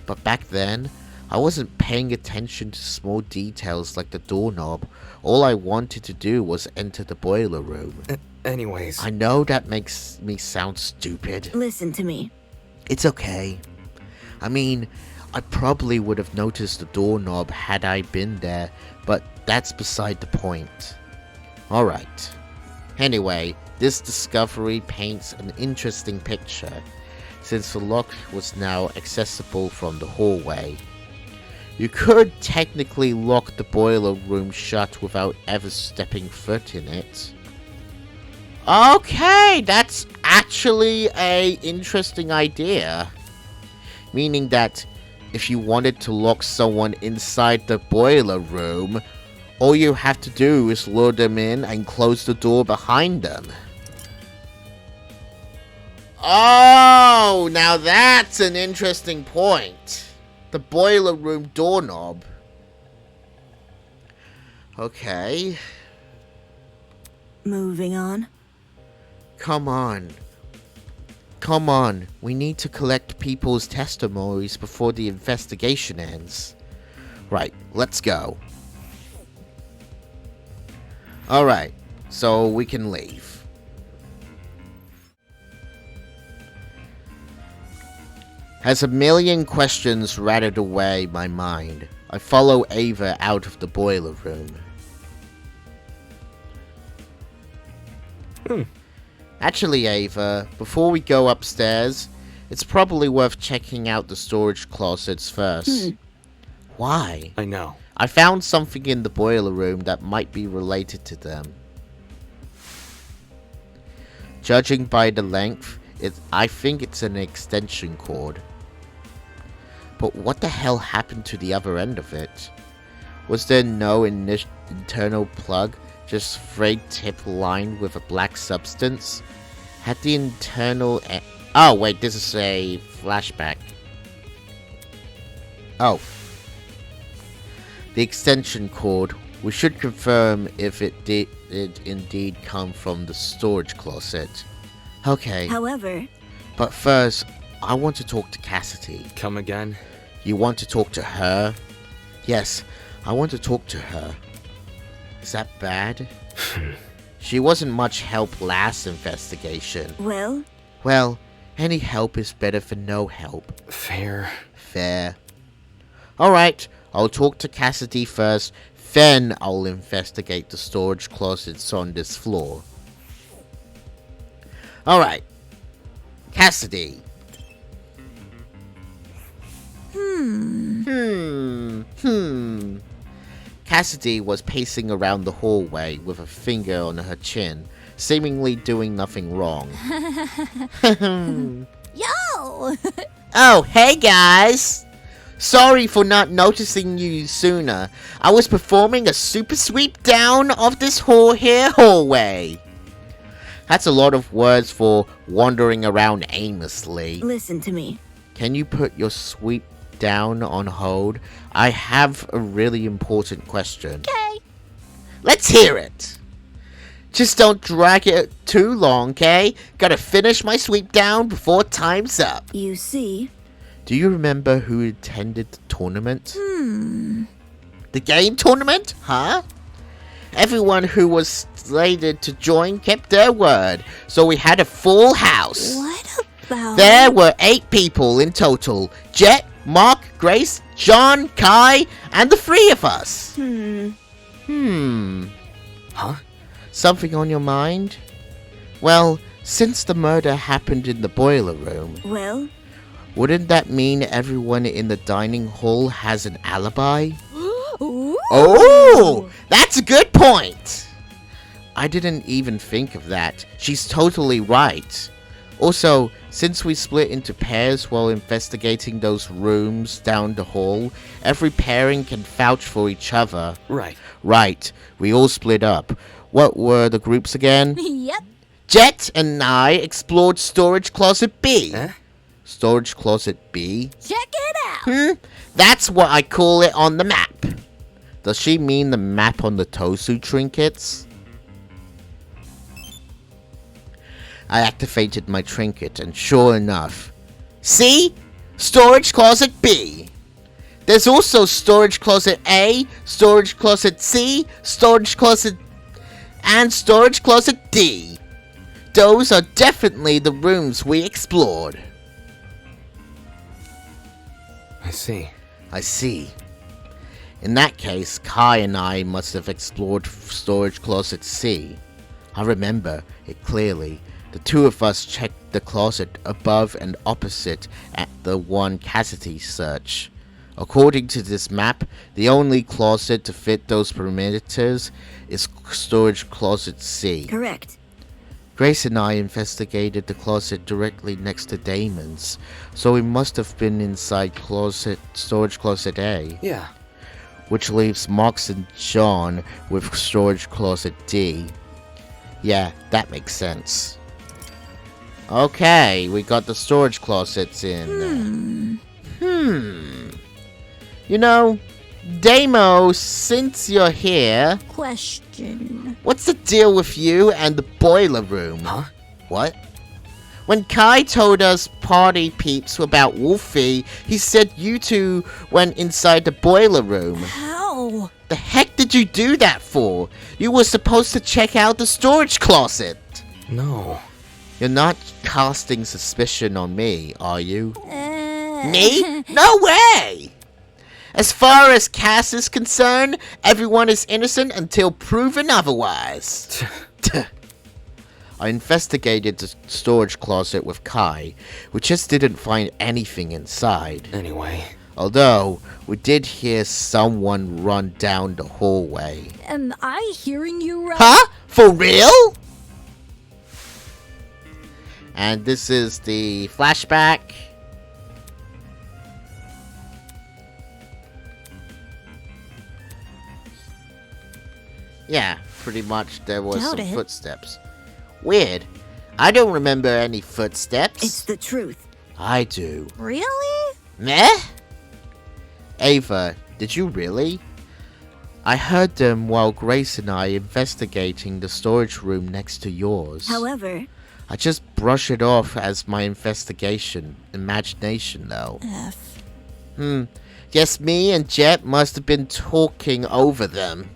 But back then, I wasn't paying attention to small details like the doorknob. All I wanted to do was enter the boiler room. Anyways. I know that makes me sound stupid. Listen to me. It's okay. I mean, I probably would have noticed the doorknob had I been there, but that's beside the point. Alright. Anyway, this discovery paints an interesting picture, since the lock was now accessible from the hallway. You could technically lock the boiler room shut without ever stepping foot in it. Okay, that's actually a interesting idea. Meaning that if you wanted to lock someone inside the boiler room, all you have to do is lure them in and close the door behind them. Oh, now that's an interesting point. The boiler room doorknob. Okay. Moving on. Come on. Come on. We need to collect people's testimonies before the investigation ends. Right, let's go. Alright, so we can leave. As a million questions rattled away my mind, I follow Ava out of the boiler room. Actually, Ava, before we go upstairs, it's probably worth checking out the storage closets first. Why? I know. I found something in the boiler room that might be related to them. Judging by the length, I think it's an extension cord. But what the hell happened to the other end of it? Was there no internal plug, just frayed tip lined with a black substance? Had the internal... Oh, wait, this is a flashback. Oh. The extension cord. We should confirm if it did indeed come from the storage closet. Okay. However, But first, I want to talk to Cassidy. Come again? You want to talk to her? Yes, I want to talk to her. Is that bad? She wasn't much help last investigation. well, Any help is better than no help. Fair. Fair. Alright, I'll talk to Cassidy first, then I'll investigate the storage closets on this floor. Alright. Cassidy. Cassidy was pacing around the hallway with a finger on her chin, seemingly doing nothing wrong. yo! Oh, hey guys! Sorry for not noticing you sooner. I was performing a super sweep down of this hallway. That's a lot of words for wandering around aimlessly. Listen to me. Can you put your sweep down on hold? I have a really important question. Okay. Let's hear it. Just don't drag it too long, okay? Gotta finish my sweep down before time's up. You see, Do you remember who attended the tournament? The game tournament? Huh? Everyone who was slated to join kept their word, so we had a full house. what about... There were 8 people in total. Jet, Mark, Grace, John, Kai, and the 3 of us. Huh? Something on your mind? Well, since the murder happened in the boiler room, Well, wouldn't that mean everyone in the dining hall has an alibi? ooh. Oh, that's a good point. I didn't even think of that. She's totally right. Also, since we split into pairs while investigating those rooms down the hall, every pairing can vouch for each other. Right. Right, we all split up. What were the groups again? Yep. Jet and I explored Storage Closet B. Eh? Storage Closet B? Check it out. That's what I call it on the map. Does she mean the map on the Tosu trinkets? I activated my trinket, and sure enough, see? Storage closet B. There's also storage closet A, storage closet C, storage closet, and storage closet D. Those are definitely the rooms we explored. I see. I see. In that case, Kai and I must have explored storage closet C. I remember it clearly. The two of us checked the closet above and opposite at the one Cassidy search. According to this map, the only closet to fit those perimeters is storage closet C. Correct. Grace and I investigated the closet directly next to Damon's, so we must have been inside storage closet A. Yeah. Which leaves Mox and John with storage closet D. Yeah, that makes sense. Okay, we got the storage closets in. You know, Damo, since you're here, Question. what's the deal with you and the boiler room? Huh? What? When Kai told us party peeps about Wolfie, he said you two went inside the boiler room. How? The heck did you do that for? You were supposed to check out the storage closet. No. You're not casting suspicion on me, are you? Uh, Me? No way! As far as Cass is concerned, everyone is innocent until proven otherwise. I investigated the storage closet with Kai. We just didn't find anything inside. Anyway. Although, we did hear someone run down the hallway. Am I hearing you right? Huh? For real? And this is the flashback. Yeah, pretty much there was Doubt some it. footsteps. Weird. I don't remember any footsteps. It's the truth. I do. Really? Meh? Ava, did you really? I heard them while Grace and I investigating the storage room next to yours. However, I just brush it off as my imagination though. F. Guess me and Jet must have been talking over them.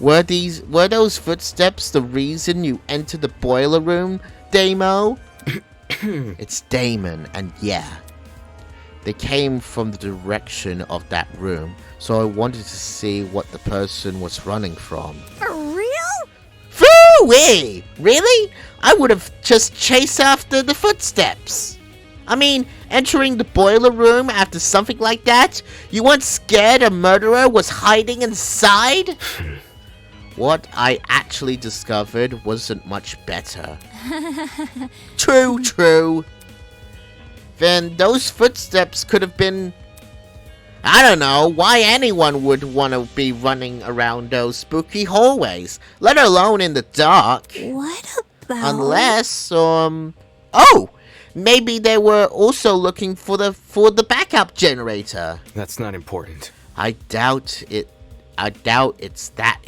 Were those footsteps the reason you entered the boiler room, Damo? It's Damon, and yeah. They came from the direction of that room, so I wanted to see what the person was running from. For real? Phooey! Really? I would have just chased after the footsteps. I mean, entering the boiler room after something like that? You weren't scared a murderer was hiding inside? What I actually discovered wasn't much better. True. Then those footsteps could have been... I don't know why anyone would want to be running around those spooky hallways, let alone in the dark. What about... Unless, oh! Maybe they were also looking for the backup generator. That's not important. I doubt it's that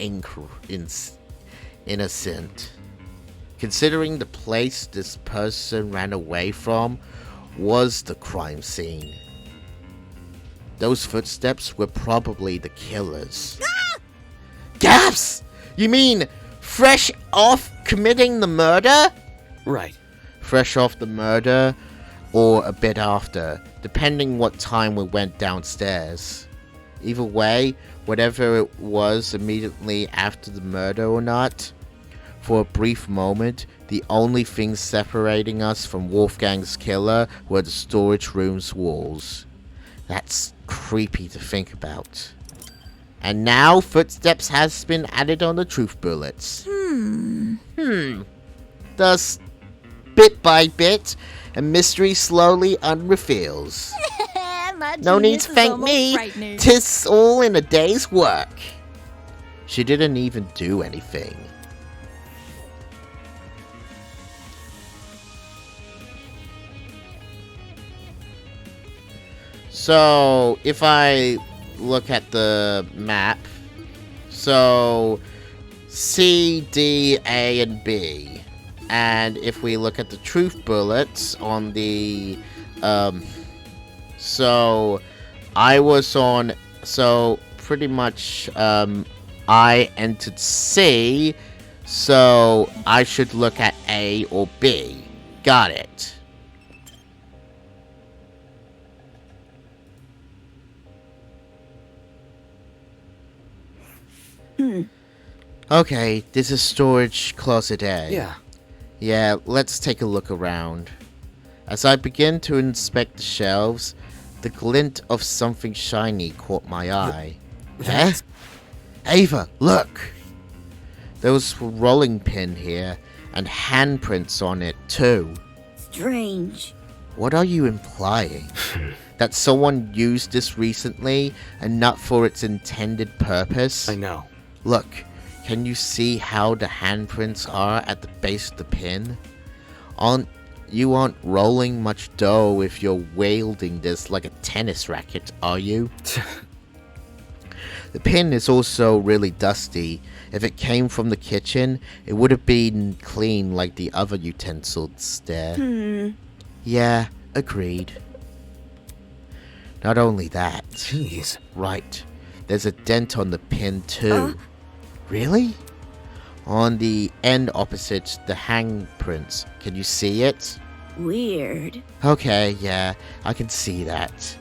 innocent. Considering the place this person ran away from was the crime scene. Those footsteps were probably the killers. Gaps! You mean fresh off committing the murder? Right. Fresh off the murder, or a bit after, depending what time we went downstairs. Either way, whatever it was immediately after the murder or not, for a brief moment, the only thing separating us from Wolfgang's killer were the storage room's walls. That's creepy to think about. And now footsteps has been added on the truth bullets. Thus, bit by bit, a mystery slowly unreveals. No need to thank me. 'Tis all in a day's work. She didn't even do anything. So, if I look at the map. So, C, D, A, and B. And if we look at the truth bullets on the, so I was on, so pretty much, I entered C, so I should look at A or B. Got it. Okay, this is storage closet A. Yeah. Yeah, let's take a look around. As I begin to inspect the shelves, the glint of something shiny caught my eye. Eh? Ava, look! There was a rolling pin here, and handprints on it, too. Strange. What are you implying? That someone used this recently, and not for its intended purpose? I know. Look, can you see how the handprints are at the base of the pin? You aren't rolling much dough if you're wielding this like a tennis racket, are you? The pin is also really dusty. If it came from the kitchen, it would have been clean like the other utensils there. Yeah, agreed. Not only that. Jeez. Right. There's a dent on the pin too. Really? On the end opposite the handprints. Can you see it? Weird. Okay, yeah, I can see that.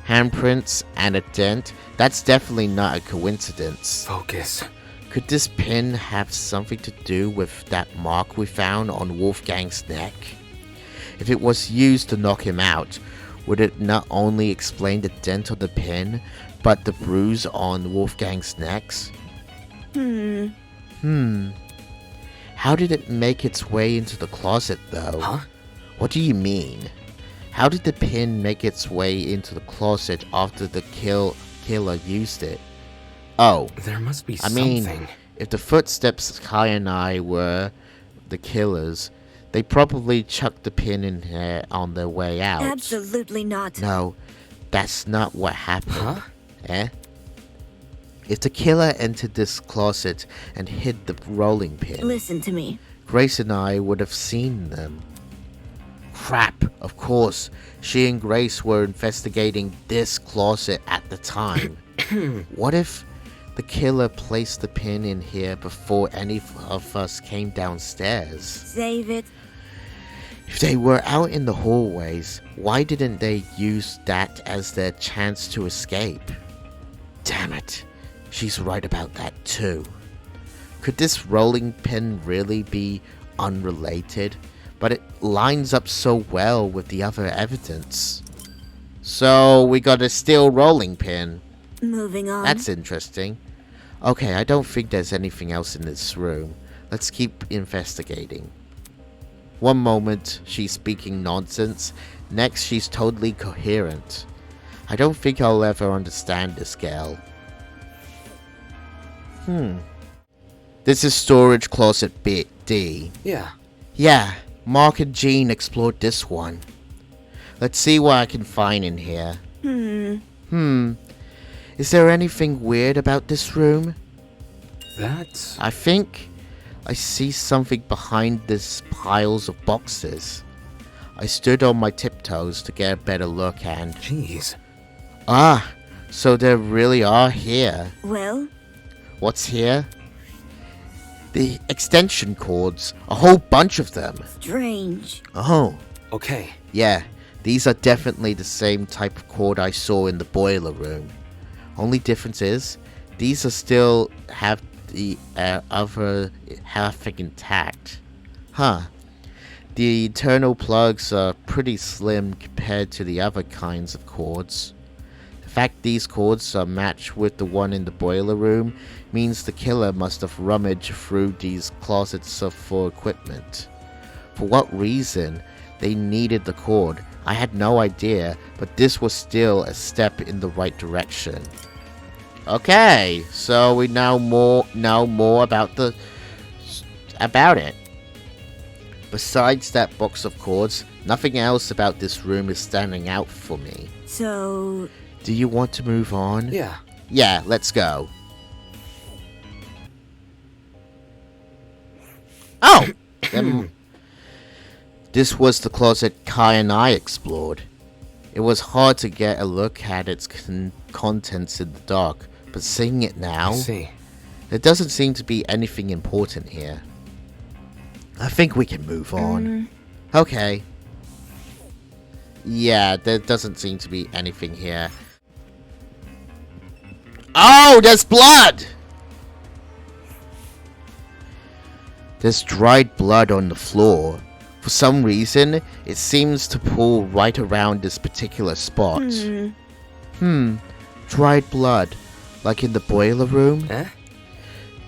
Handprints and a dent. That's definitely not a coincidence. Focus. Could this pin have something to do with that mark we found on Wolfgang's neck? If it was used to knock him out, would it not only explain the dent on the pin, but the bruise on Wolfgang's neck? How did it make its way into the closet, though? Huh? What do you mean? How did the pin make its way into the closet after the killer used it? Oh, There must be I something. mean, if the footsteps Kai and I were the killers, they probably chucked the pin in here on their way out. Absolutely not. No, that's not what happened. Huh? Eh? If the killer entered this closet and hid the rolling pin, Listen to me. Grace and I would have seen them. Crap, of course. She and Grace were investigating this closet at the time. What if the killer placed the pin in here before any of us came downstairs? Save it. If they were out in the hallways, why didn't they use that as their chance to escape? Damn it. She's right about that too. Could this rolling pin really be unrelated? But it lines up so well with the other evidence. So we got a steel rolling pin. Moving on. That's interesting. Okay, I don't think there's anything else in this room. Let's keep investigating. One moment, she's speaking nonsense. Next, she's totally coherent. I don't think I'll ever understand this gal. This is storage closet D. Yeah. Yeah, Mark and Jean explored this one. Let's see what I can find in here. Is there anything weird about this room? That's... I think I see something behind these piles of boxes. I stood on my tiptoes to get a better look and... Jeez. Ah, so they really are here. Well, What's here? The extension cords. A whole bunch of them. strange. Oh, Okay. yeah. These are definitely the same type of cord I saw in the boiler room. Only difference is, these are still have the other half intact. Huh. The internal plugs are pretty slim compared to the other kinds of cords. The fact these cords are matched with the one in the boiler room means the killer must have rummaged through these closets for equipment. For what reason they needed the cord, I had no idea, but this was still a step in the right direction. Okay, so we now know more about it. Besides that box of cords, nothing else about this room is standing out for me. So, Do you want to move on? Yeah. Yeah, let's go. Oh! This was the closet Kai and I explored. It was hard to get a look at its contents in the dark, but seeing it now, I see. there doesn't seem to be anything important here. I think we can move on. Okay. Yeah, there doesn't seem to be anything here. Oh, there's blood! There's dried blood on the floor. For some reason, it seems to pool right around this particular spot. Dried blood. Like in the boiler room? Huh?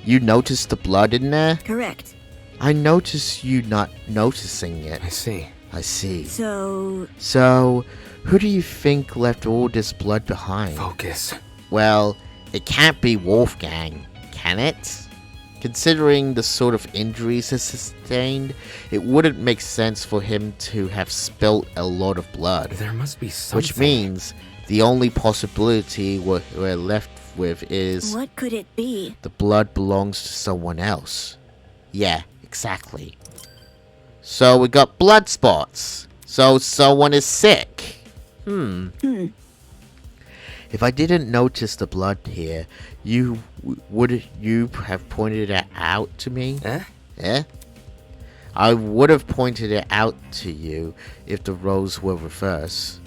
You noticed the blood in there? Correct. I noticed you not noticing it. I see. I see. So, Who do you think left all this blood behind? Focus. Well, it can't be Wolfgang, can it? Considering the sort of injuries he sustained, it wouldn't make sense for him to have spilt a lot of blood. There must be something. Which means the only possibility we're left with is what could it be? the blood belongs to someone else. Yeah, exactly. So we got blood spots. So someone is sick. If I didn't notice the blood here, would you have pointed it out to me? Huh? Eh? I would have pointed it out to you if the roles were reversed.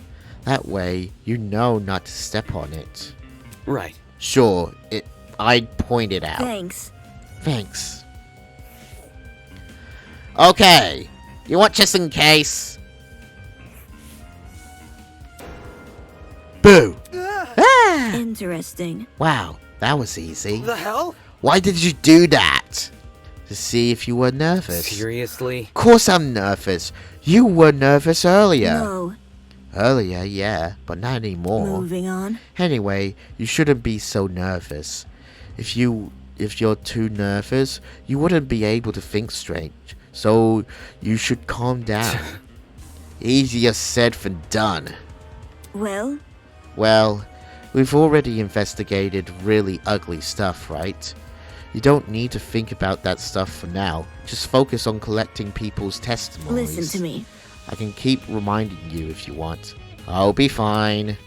That way, you know not to step on it. Right. Sure, I'd point it out. Thanks. Okay, you want just in case? Boo! Interesting. Wow, that was easy. The hell? Why did you do that? To see if you were nervous. Seriously? Of course I'm nervous. You were nervous earlier. No. Earlier, yeah, but not anymore. Moving on. Anyway, you shouldn't be so nervous. If you're too nervous, you wouldn't be able to think straight. So you should calm down. Easier said than done. Well, we've already investigated really ugly stuff, right? You don't need to think about that stuff for now. Just focus on collecting people's testimonies. listen to me. I can keep reminding you if you want. I'll be fine.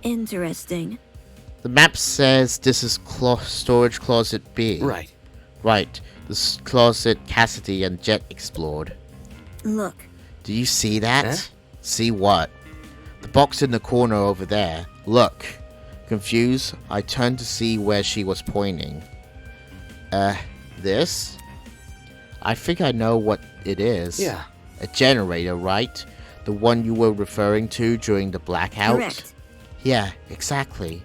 Interesting. The map says this is storage closet B. Right. Right. The closet Cassidy and Jet explored. Look. Do you see that? Huh? See what? The box in the corner over there. Look. Confused, I turned to see where she was pointing. This? I think I know what it is. Yeah. A generator, right? The one you were referring to during the blackout? Correct. Yeah, exactly.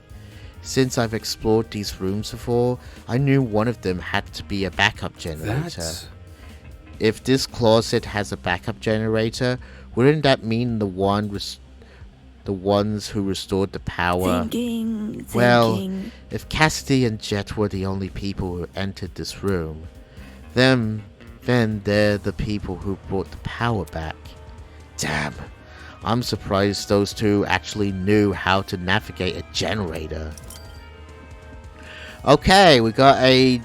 Since I've explored these rooms before, I knew one of them had to be a backup generator. That's... If this closet has a backup generator, wouldn't that mean the ones who restored the power? Thinking. Well, if Cassidy and Jet were the only people who entered this room, then they're the people who brought the power back. Damn, I'm surprised those two actually knew how to navigate a generator. Okay, we got a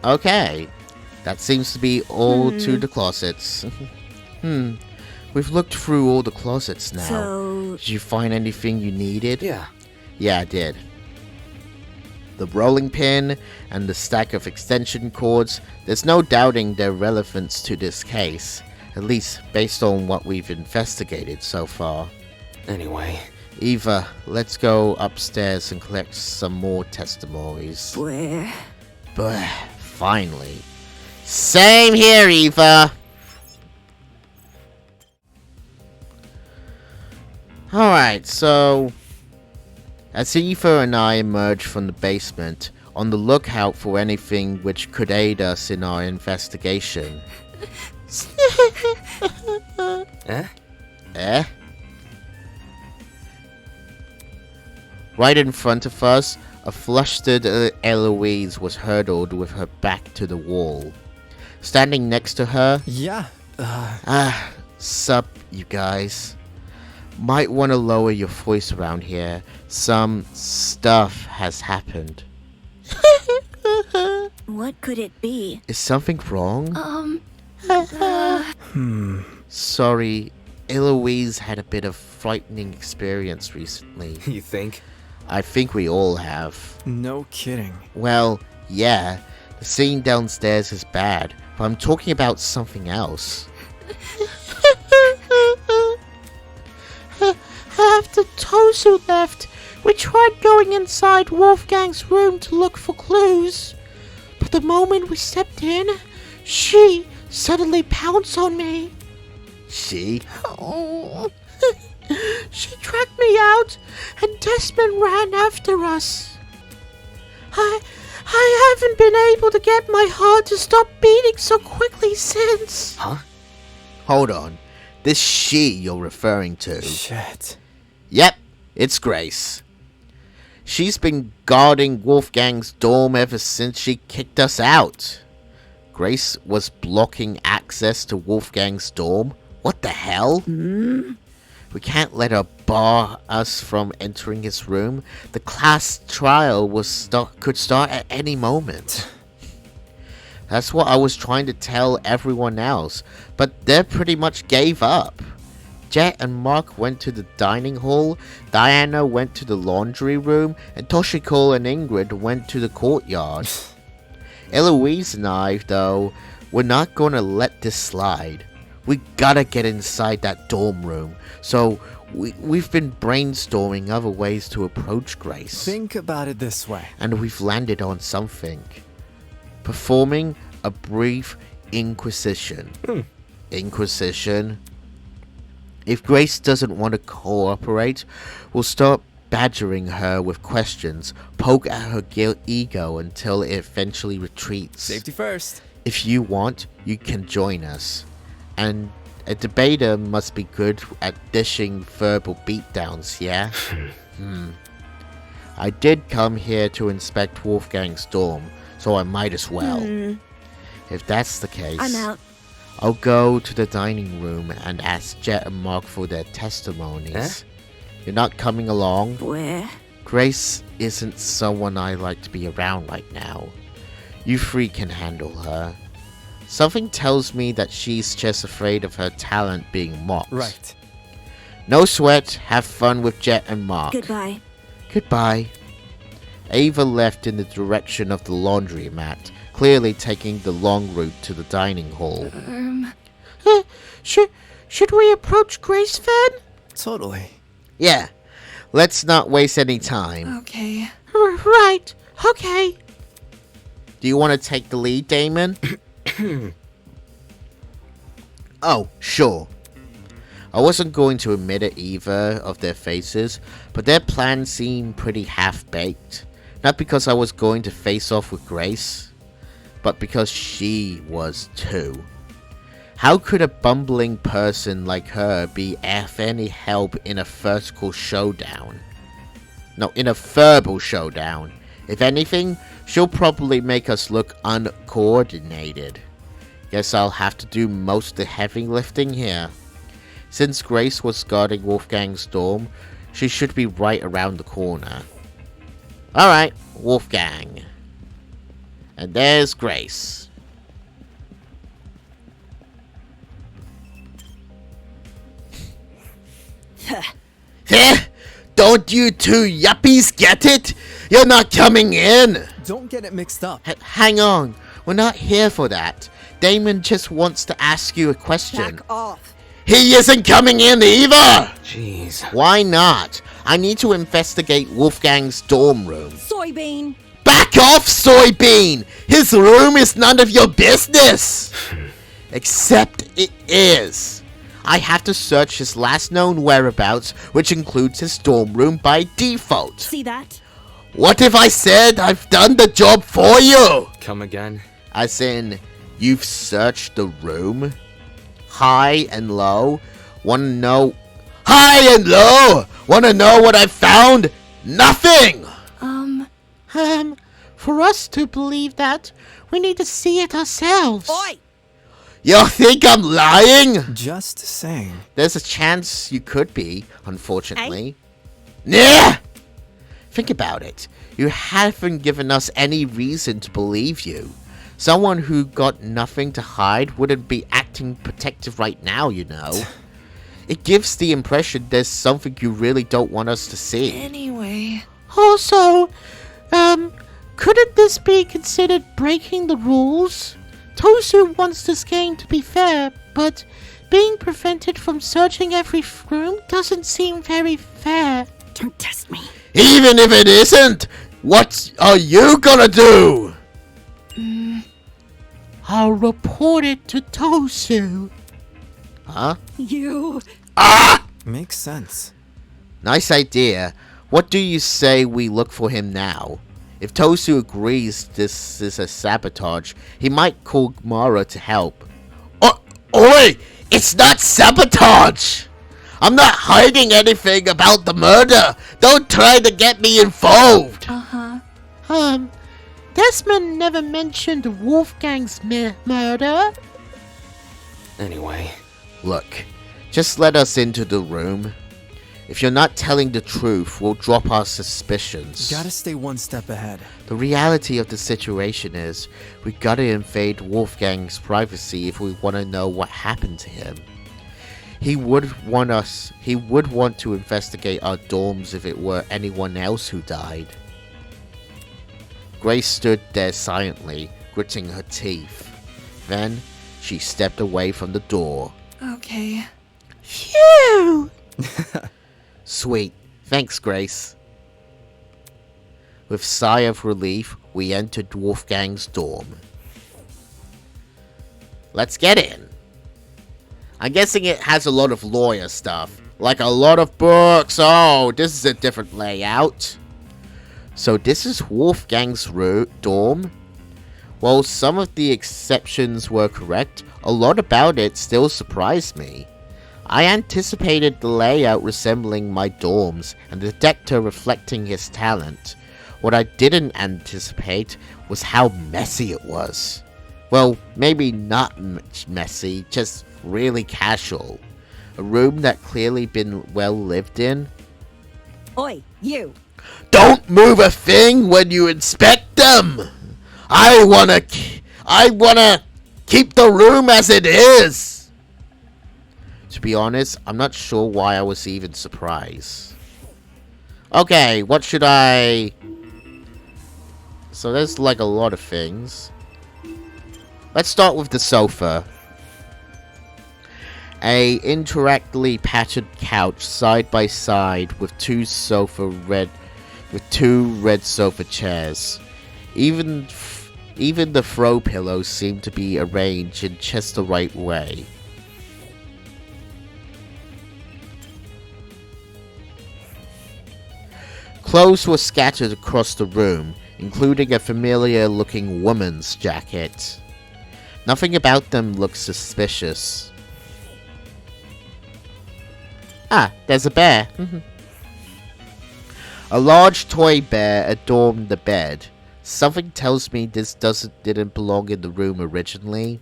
okay. That seems to be all to the closets. We've looked through all the closets now. So, Did you find anything you needed? Yeah. Yeah, I did. The rolling pin and the stack of extension cords, there's no doubting their relevance to this case, at least based on what we've investigated so far. Anyway. Eva, let's go upstairs and collect some more testimonies. where? But finally. Same here, Eva! Alright, so as Eva and I emerge from the basement, on the lookout for anything which could aid us in our investigation. Eh? Eh? Right in front of us, a flustered Eloise was hurdled with her back to the wall. standing next to her. Yeah. Sup, you guys. Might want to lower your voice around here. Some stuff has happened. What could it be? Is something wrong? Sorry, Eloise had a bit of frightening experience recently. You think? I think we all have. No kidding. Well, yeah, the scene downstairs is bad, but I'm talking about something else. After Tosu left, we tried going inside Wolfgang's room to look for clues. But the moment we stepped in, she suddenly pounced on me. She? Oh. She dragged me out, and Desmond ran after us. I haven't been able to get my heart to stop beating so quickly since. Huh? Hold on. This she you're referring to. Shit. Yep, it's Grace. She's been guarding Wolfgang's dorm ever since she kicked us out. Grace was blocking access to Wolfgang's dorm? What the hell? We can't let her bar us from entering his room. The class trial could start at any moment. That's what I was trying to tell everyone else, but they pretty much gave up. Jet and Mark went to the dining hall, Diana went to the laundry room, and Toshiko and Ingrid went to the courtyard. Eloise and I, though, we're not gonna let this slide. We gotta get inside that dorm room, so we've been brainstorming other ways to approach Grace. Think about it this way. And we've landed on something. Performing a brief inquisition. Inquisition? If Grace doesn't want to cooperate, we'll start badgering her with questions, poke at her ego until it eventually retreats. Safety first. If you want, you can join us. And a debater must be good at dishing verbal beatdowns, yeah? I did come here to inspect Wolfgang's dorm, so I might as well. If that's the case, I'm out. I'll go to the dining room and ask Jet and Mark for their testimonies. You're not coming along? Where? Grace isn't someone I like to be around right now. You three can handle her. Something tells me that she's just afraid of her talent being mocked. Right. No sweat. Have fun with Jet and Mark. Goodbye. Goodbye. Ava left in the direction of the laundromat, clearly taking the long route to the dining hall. Should we approach Grace then? Totally. Yeah. Let's not waste any time. Okay. Right. Okay. Do you want to take the lead, Damon? Oh, sure. I wasn't going to admit it either of their faces, but their plan seemed pretty half-baked. Not because I was going to face off with Grace, but because she was too. How could a bumbling person like her be of any help in a vertical showdown? No, in a verbal showdown. If anything, she'll probably make us look uncoordinated. Guess I'll have to do most of the heavy lifting here. Since Grace was guarding Wolfgang's dorm, she should be right around the corner. Alright, Wolfgang. And there's Grace. Don't you two yuppies get it? You're not coming in! Don't get it mixed up. Hang on, we're not here for that. Damon just wants to ask you a question. Back off. He isn't coming in either! Jeez. Why not? I need to investigate Wolfgang's dorm room. Soybean. Back off, Soybean! His room is none of your business! Except it is. I have to search his last known whereabouts, which includes his dorm room by default. See that? What if I said I've done the job for you? Come again? As in, you've searched the room? High and low? Wanna know? High and low! Wanna know what I found? Nothing! For us to believe that, we need to see it ourselves. Oi! You think I'm lying? Just saying. There's a chance you could be, unfortunately. Nah! Think about it. You haven't given us any reason to believe you. Someone who got nothing to hide wouldn't be acting protective right now, you know. It gives the impression there's something you really don't want us to see. Anyway. Also, couldn't this be considered breaking the rules? Tosu wants this game to be fair, but being prevented from searching every room doesn't seem very fair. Don't test me. Even if it isn't, what are you gonna do? I'll report it to Tosu. Huh? You. Makes sense. Nice idea. What do you say we look for him now? If Tosu agrees this is a sabotage, he might call Mara to help. Oi! It's not sabotage! I'm not hiding anything about the murder! Don't try to get me involved! Desmond never mentioned Wolfgang's murder. Anyway, Look, just let us into the room. If you're not telling the truth, we'll drop our suspicions. Gotta stay one step ahead. The reality of the situation is, we gotta invade Wolfgang's privacy if we want to know what happened to him. He would want to investigate our dorms if it were anyone else who died. Grace stood there silently, gritting her teeth. Then, she stepped away from the door. Okay. Phew! Sweet. Thanks, Grace. With sigh of relief, we entered Wolfgang's dorm. Let's get in. I'm guessing it has a lot of lawyer stuff. Like a lot of books. Oh, this is a different layout. So this is Wolfgang's dorm? While some of the exceptions were correct, a lot about it still surprised me. I anticipated the layout resembling my dorms, and the detector reflecting his talent. What I didn't anticipate was how messy it was. Well, maybe not much messy, just really casual. A room that clearly been well lived in. Oi, you. Don't move a thing when you inspect them! I wanna keep the room as it is! To be honest, I'm not sure why I was even surprised. Okay, what should I... So there's like a lot of things. Let's start with the sofa. A interactively patterned couch side by side with two red sofa chairs. Even the throw pillows seem to be arranged in just the right way. Clothes were scattered across the room, including a familiar-looking woman's jacket. Nothing about them looked suspicious. Ah, there's a bear. A large toy bear adorned the bed. Something tells me this didn't belong in the room originally.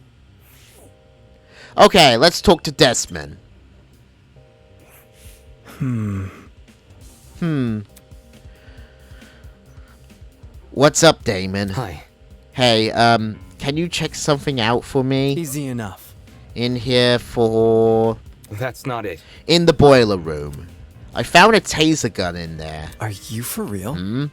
Okay, let's talk to Desmond. What's up, Damon? hi. Hey, can you check something out for me? Easy enough. In here for... That's not it. In the boiler room. I found a taser gun in there. Are you for real?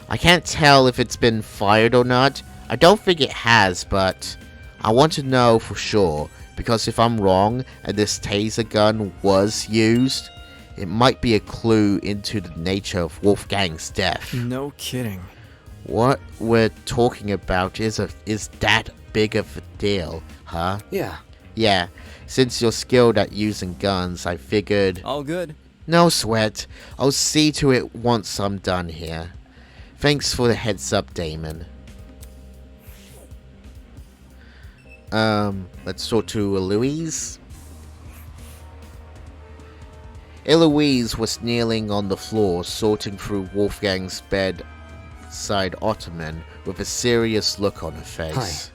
I can't tell if it's been fired or not. I don't think it has, but I want to know for sure, because if I'm wrong and this taser gun was used, it might be a clue into the nature of Wolfgang's death. No kidding. What we're talking about is that big of a deal, huh? Yeah. Yeah, since you're skilled at using guns, I figured... All good. No sweat. I'll see to it once I'm done here. Thanks for the heads up, Damon. Let's talk to Eloise. Eloise was kneeling on the floor, sorting through Wolfgang's bedside ottoman with a serious look on her face.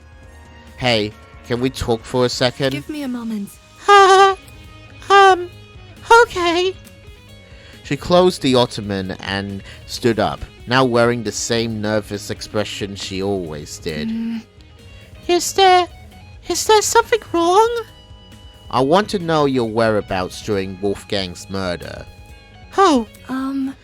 Hi. Hey, Can we talk for a second? Give me a moment. Okay. She closed the ottoman and stood up, now wearing the same nervous expression she always did. Is there something wrong? I want to know your whereabouts during Wolfgang's murder. Oh, when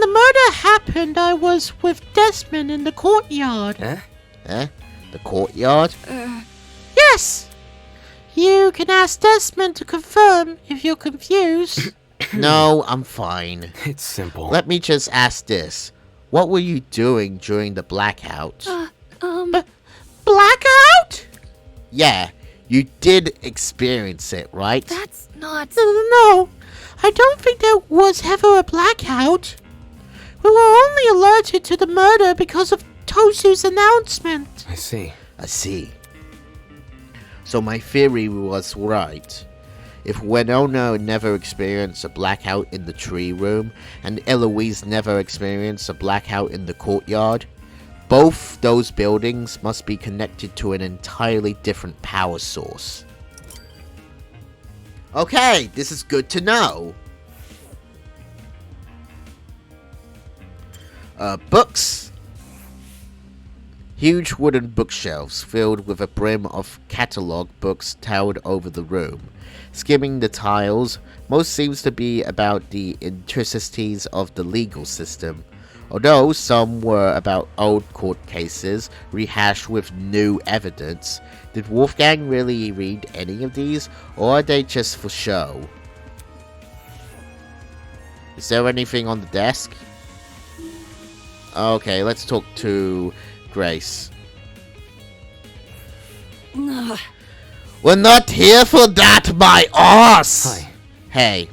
the murder happened, I was with Desmond in the courtyard. Eh? The courtyard? Yes! You can ask Desmond to confirm if you're confused. No, I'm fine. It's simple. Let me just ask this. What were you doing during the blackout? Blackout? Yeah, you did experience it, right? That's not... No, I don't think there was ever a blackout. We were only alerted to the murder because of Tosu's announcement. I see. So my theory was right. If Winona never experienced a blackout in the tree room, and Eloise never experienced a blackout in the courtyard, both those buildings must be connected to an entirely different power source. Okay, this is good to know. Books. Huge wooden bookshelves filled with a brim of catalogue books towered over the room. Skimming the tiles, most seems to be about the intricacies of the legal system, although some were about old court cases rehashed with new evidence. Did Wolfgang really read any of these, or are they just for show? Is there anything on the desk? Okay, let's talk to Grace. Ugh. We're not here for that, my ass! Hi. Hey.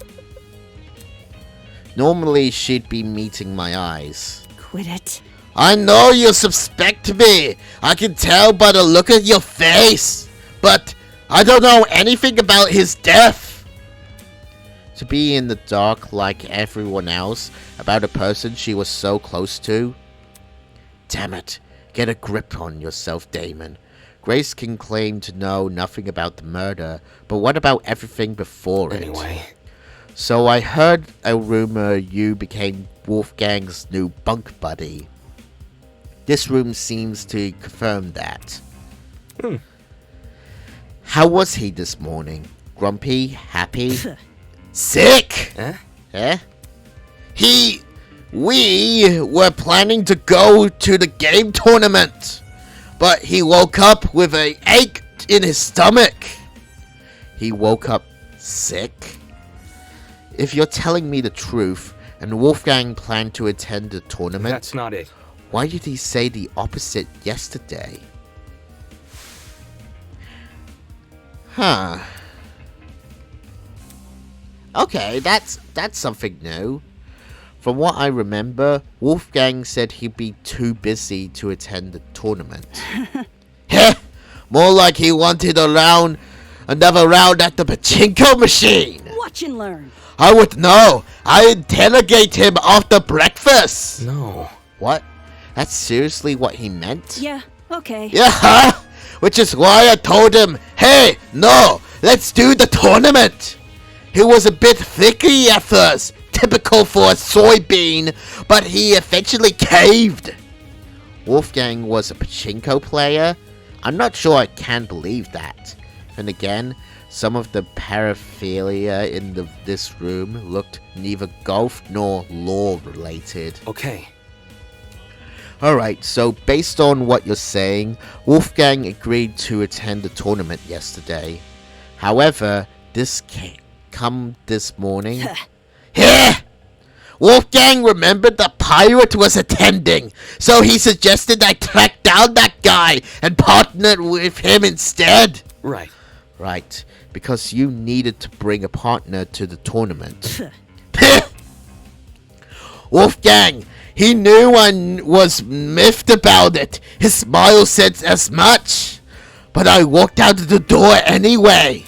Normally she'd be meeting my eyes. Quit it. I know you suspect me. I can tell by the look at your face. But I don't know anything about his death. To be in the dark like everyone else about a person she was so close to. Damn it. Get a grip on yourself, Damon. Grace can claim to know nothing about the murder, but what about everything before it? Anyway, So I heard a rumor you became Wolfgang's new bunk buddy. This room seems to confirm that. How was he this morning? Grumpy? Happy? Sick? eh? We were planning to go to the game tournament, but he woke up with an ache in his stomach. He woke up sick? If you're telling me the truth, and Wolfgang planned to attend the tournament, That's not it. why did he say the opposite yesterday? Huh. Okay, that's something new. From what I remember, Wolfgang said he'd be too busy to attend the tournament. Heh! More like he wanted another round at the pachinko machine! Watch and learn. I would know! I interrogate him after breakfast! No. What? That's seriously what he meant? Yeah, okay. Yeah, which is why I told him, hey, no, let's do the tournament. He was a bit thicky at first, typical for a soybean, but he eventually caved. Wolfgang was a pachinko player? I'm not sure I can believe that. And again, some of the paraphernalia in this room looked neither golf nor law related. Okay. Alright, so based on what you're saying, Wolfgang agreed to attend the tournament yesterday. However, this morning... Yeah! Wolfgang remembered the pirate was attending, so he suggested I track down that guy and partner with him instead. Right. Right, because you needed to bring a partner to the tournament. Wolfgang, he knew I was miffed about it. His smile said as much. But I walked out of the door anyway.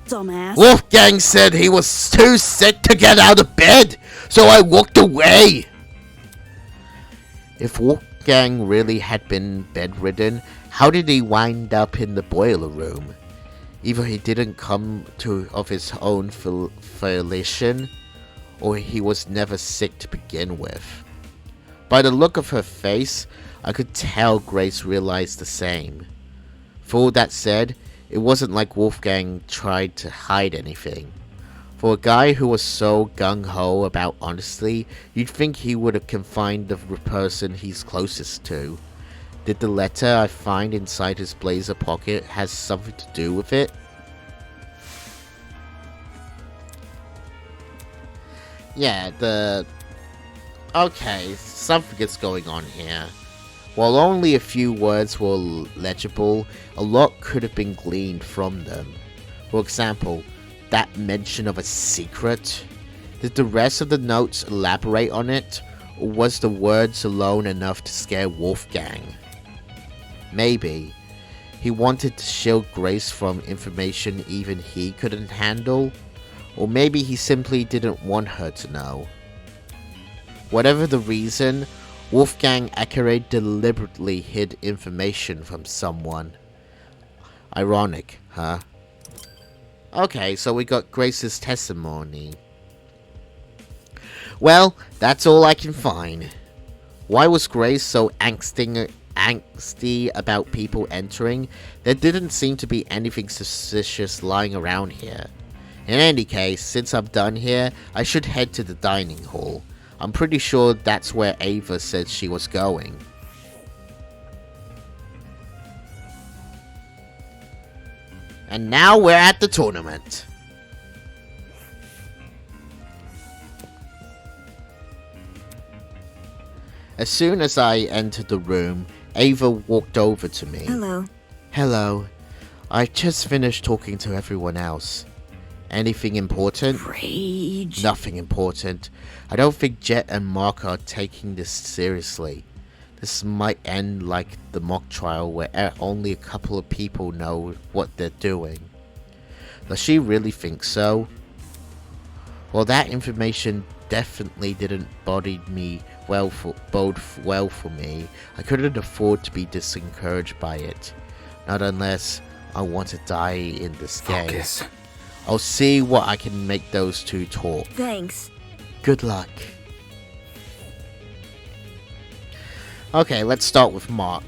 Dumbass. Wolfgang said he was too sick to get out of bed, so I walked away. If Wolfgang really had been bedridden, How did he wind up in the boiler room? Either he didn't come to of his own volition, or he was never sick to begin with. By the look of her face, I could tell Grace realized the same. For all that said, it wasn't like Wolfgang tried to hide anything. For a guy who was so gung-ho about honesty, you'd think he would have confined the person he's closest to. Did the letter I find inside his blazer pocket has something to do with it? Yeah, okay, something is going on here. While only a few words were legible, a lot could have been gleaned from them. For example, that mention of a secret. Did the rest of the notes elaborate on it, or was the words alone enough to scare Wolfgang? Maybe. He wanted to shield Grace from information even he couldn't handle, or maybe he simply didn't want her to know. Whatever the reason, Wolfgang Eckeret deliberately hid information from someone. Ironic, huh? Okay, so we got Grace's testimony. Well, that's all I can find. Why was Grace so angsty about people entering? There didn't seem to be anything suspicious lying around here. In any case, since I'm done here, I should head to the dining hall. I'm pretty sure that's where Ava said she was going. And now we're at the tournament. As soon as I entered the room, Ava walked over to me. Hello. Hello. I just finished talking to everyone else. Anything important? Rage. Nothing important. I don't think Jet and Mark are taking this seriously. This might end like the mock trial where only a couple of people know what they're doing. Does she really think so? Well, that information definitely didn't bode well for me. I couldn't afford to be disencouraged by it. Not unless I want to die in this game. Focus. I'll see what I can make those two talk. Thanks. Good luck. Okay, let's start with Mark.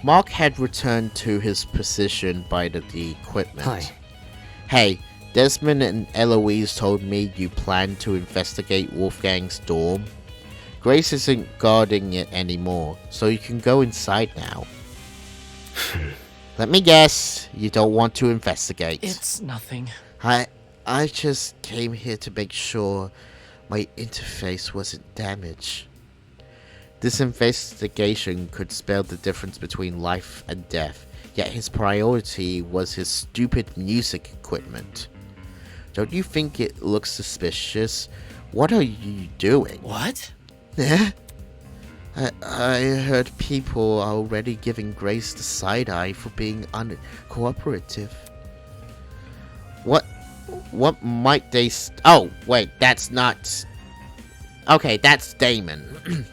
Mark had returned to his position by the equipment. Hi. Hey, Desmond and Eloise told me you plan to investigate Wolfgang's dorm. Grace isn't guarding it anymore, so you can go inside now. Let me guess, you don't want to investigate. It's nothing. I just came here to make sure my interface wasn't damaged. This investigation could spell the difference between life and death, yet his priority was his stupid music equipment. Don't you think it looks suspicious? What are you doing? What? Eh? I heard people are already giving Grace the side eye for being uncooperative. What might they oh, wait, that's not... Okay, that's Damon.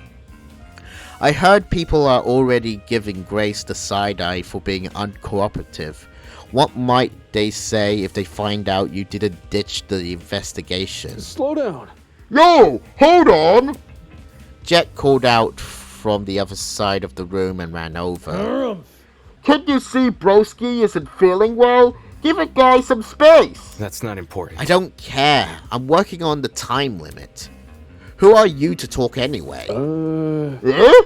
I heard people are already giving Grace the side eye for being uncooperative. What might they say if they find out you didn't ditch the investigation? Slow down. Yo, hold on! Jet called out from the other side of the room and ran over. Can you see Broski isn't feeling well? Give a guy some space! That's not important. I don't care. I'm working on the time limit. Who are you to talk anyway? Eh?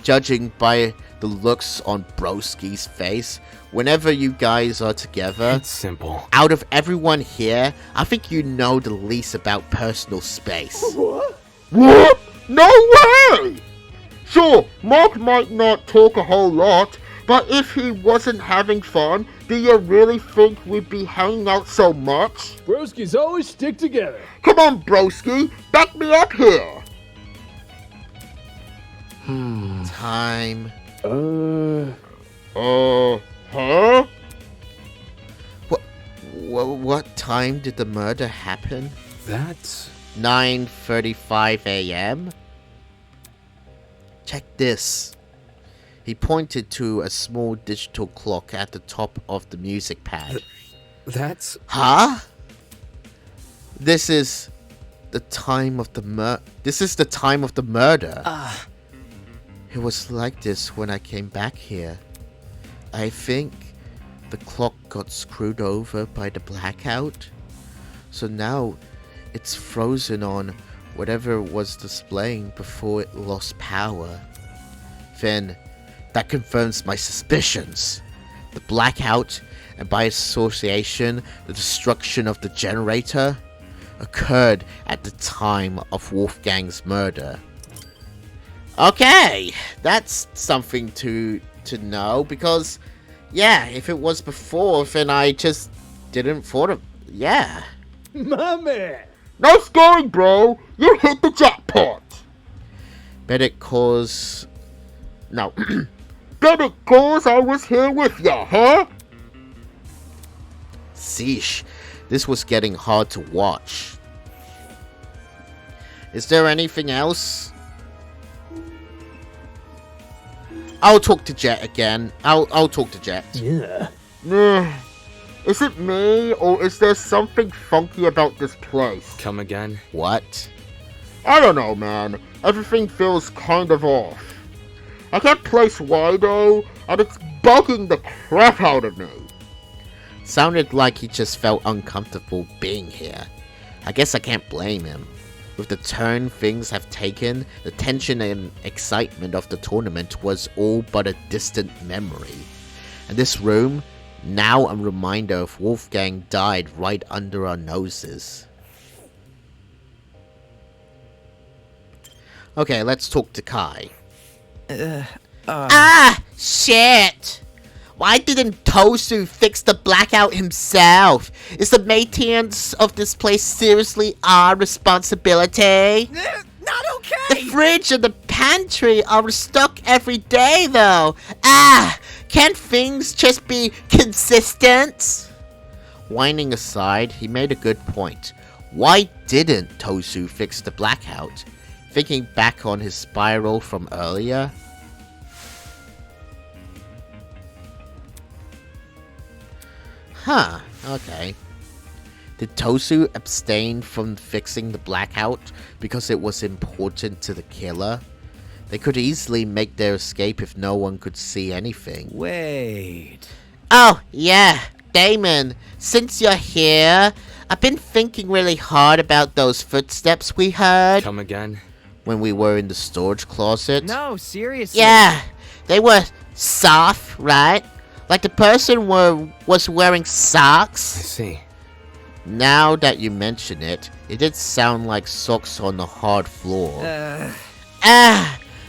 Judging by the looks on Broski's face, whenever you guys are together, It's simple. out of everyone here, I think you know the least about personal space. What? No way! Sure, Mark might not talk a whole lot, but if he wasn't having fun, do you really think we'd be hanging out so much? Broskies always stick together. Come on, Broski, back me up here! Time. Huh? What time did the murder happen? That's... 9:35 a.m.? Check this. He pointed to a small digital clock at the top of the music pad. That's... Huh? This is the time of the murder. It was like this when I came back here. I think the clock got screwed over by the blackout. So now it's frozen on whatever was displaying before it lost power. Then that confirms my suspicions. The blackout, and by association, the destruction of the generator, occurred at the time of Wolfgang's murder. Okay, that's something to know, because, yeah, if it was before, then I just didn't thought of, yeah. My man. Nice going, bro. You hit the jackpot. Bet it cause... No. Bet it cause I was here with ya, huh? Sheesh, this was getting hard to watch. Is there anything else? I'll talk to Jet again. I'll talk to Jet. Yeah. Is it me, or is there something funky about this place? Come again? What? I don't know, man. Everything feels kind of off. I can't place why though, and it's bugging the crap out of me. Sounded like he just felt uncomfortable being here. I guess I can't blame him. With the turn things have taken, the tension and excitement of the tournament was all but a distant memory. And this room, now a reminder of Wolfgang died right under our noses. Okay, let's talk to Kai. Shit! Why didn't Tosu fix the blackout himself? Is the maintenance of this place seriously our responsibility? Not okay! The fridge and the pantry are restocked every day, though. Can't things just be consistent? Whining aside, he made a good point. Why didn't Tosu fix the blackout? Thinking back on his spiral from earlier. Huh, okay. Did Tosu abstain from fixing the blackout because it was important to the killer? They could easily make their escape if no one could see anything. Wait. Oh, yeah, Damon, since you're here, I've been thinking really hard about those footsteps we heard Come again? when we were in the storage closet. No, seriously. Yeah, they were soft, right? Like the person was wearing I socks. see. Now that you mention it, it did sound like socks on the hard floor.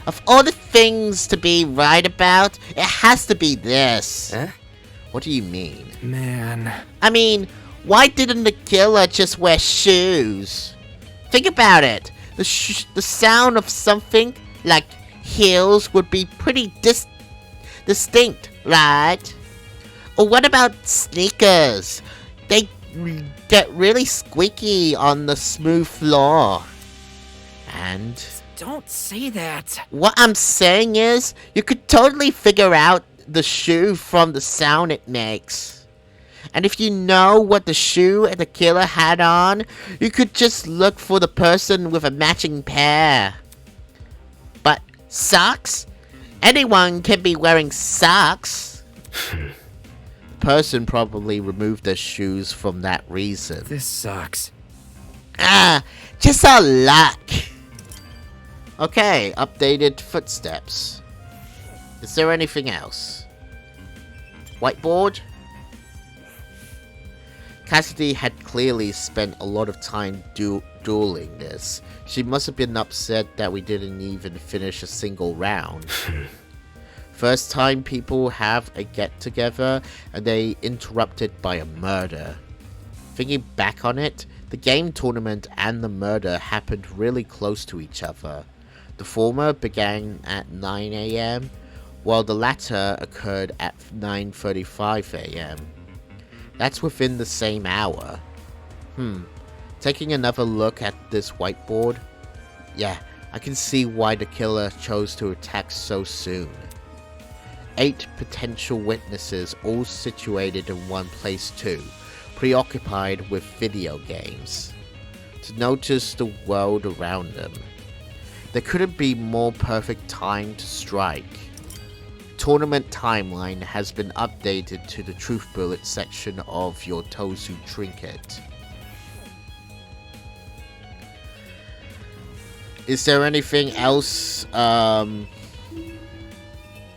Of all the things to be right about, it has to be this. Eh? What do you mean? Man. I mean, why didn't the killer just wear shoes? Think about it. The sound of something like heels would be pretty distinct, right? Or what about sneakers? They get really squeaky on the smooth floor. And Don't say that. what I'm saying is, you could totally figure out the shoe from the sound it makes. And if you know what the shoe and the killer had on, you could just look for the person with a matching pair. But socks? Anyone can be wearing socks. The person probably removed their shoes from that reason. This sucks. Just our luck. Okay, updated footsteps. Is there anything else? Whiteboard? Cassidy had clearly spent a lot of time dueling this. She must have been upset that we didn't even finish a single round. First time people have a get-together and they interrupted by a murder. Thinking back on it, the game tournament and the murder happened really close to each other. The former began at 9 AM, while the latter occurred at 9:35 AM. That's within the same hour. Taking another look at this whiteboard. Yeah, I can see why the killer chose to attack so soon. 8 potential witnesses, all situated in one place too, preoccupied with video games, to notice the world around them. There couldn't be more perfect time to strike. Tournament timeline has been updated to the truth bullet section of your Tosu trinket. Is there anything else?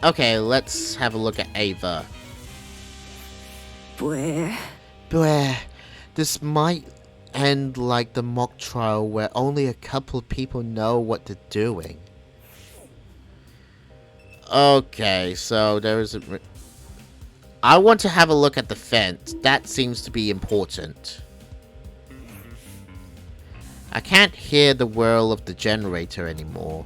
Okay, let's have a look at Ava. Where? Bleh. This might end like the mock trial where only a couple of people know what they're doing. Okay, so there isn't... I want to have a look at the fence. That seems to be important. I can't hear the whirl of the generator anymore.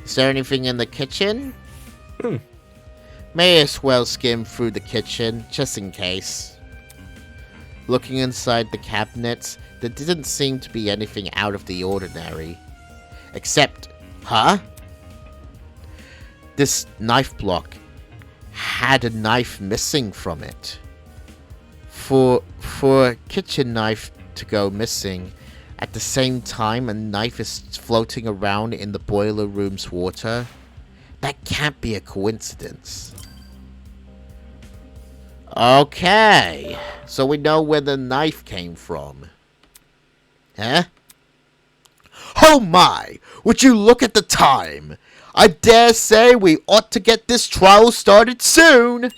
Is there anything in the kitchen? May as well skim through the kitchen, just in case. Looking inside the cabinets, there didn't seem to be anything out of the ordinary. Except, this knife block had a knife missing from it. For a kitchen knife to go missing, at the same time a knife is floating around in the boiler room's water, that can't be a coincidence. Okay, so we know where the knife came from. Huh? Oh my! Would you look at the time? I dare say we ought to get this trial started soon!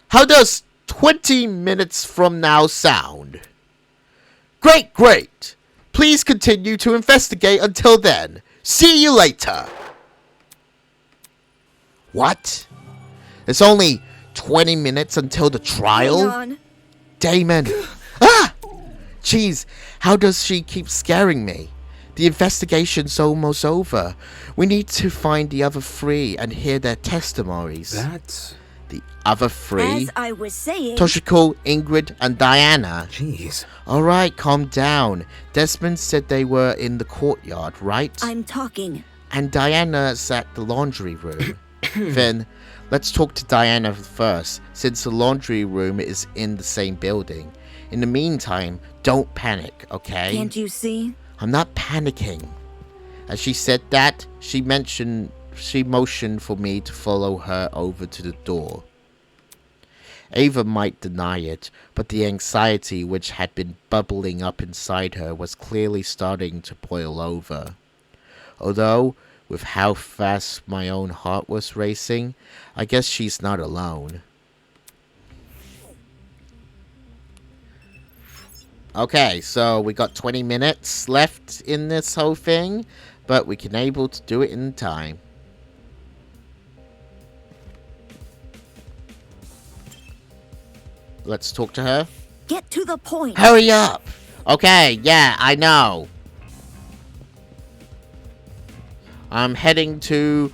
How does 20 minutes from now sound? Great, great! Please continue to investigate until then. See you later! What? It's only 20 minutes until the trial? Hang on. Damon! Ah! Jeez, how does she keep scaring me? The investigation's almost over. We need to find the other 3 and hear their testimonies. That's... The other 3? As I was saying... Toshiko, Ingrid, and Diana. Jeez. Alright, calm down. Desmond said they were in the courtyard, right? I'm talking. And Diana's at the laundry room. Then, let's talk to Diana first, since the laundry room is in the same building. In the meantime, don't panic, okay? Can't you see? I'm not panicking. As she said that, she motioned for me to follow her over to the door. Ava might deny it, but the anxiety which had been bubbling up inside her was clearly starting to boil over. Although, with how fast my own heart was racing, I guess she's not alone. Okay, so we got 20 minutes left in this whole thing, but we can able to do it in time. Let's talk to her. Get to the point. Hurry up! Okay, yeah, I know. I'm heading to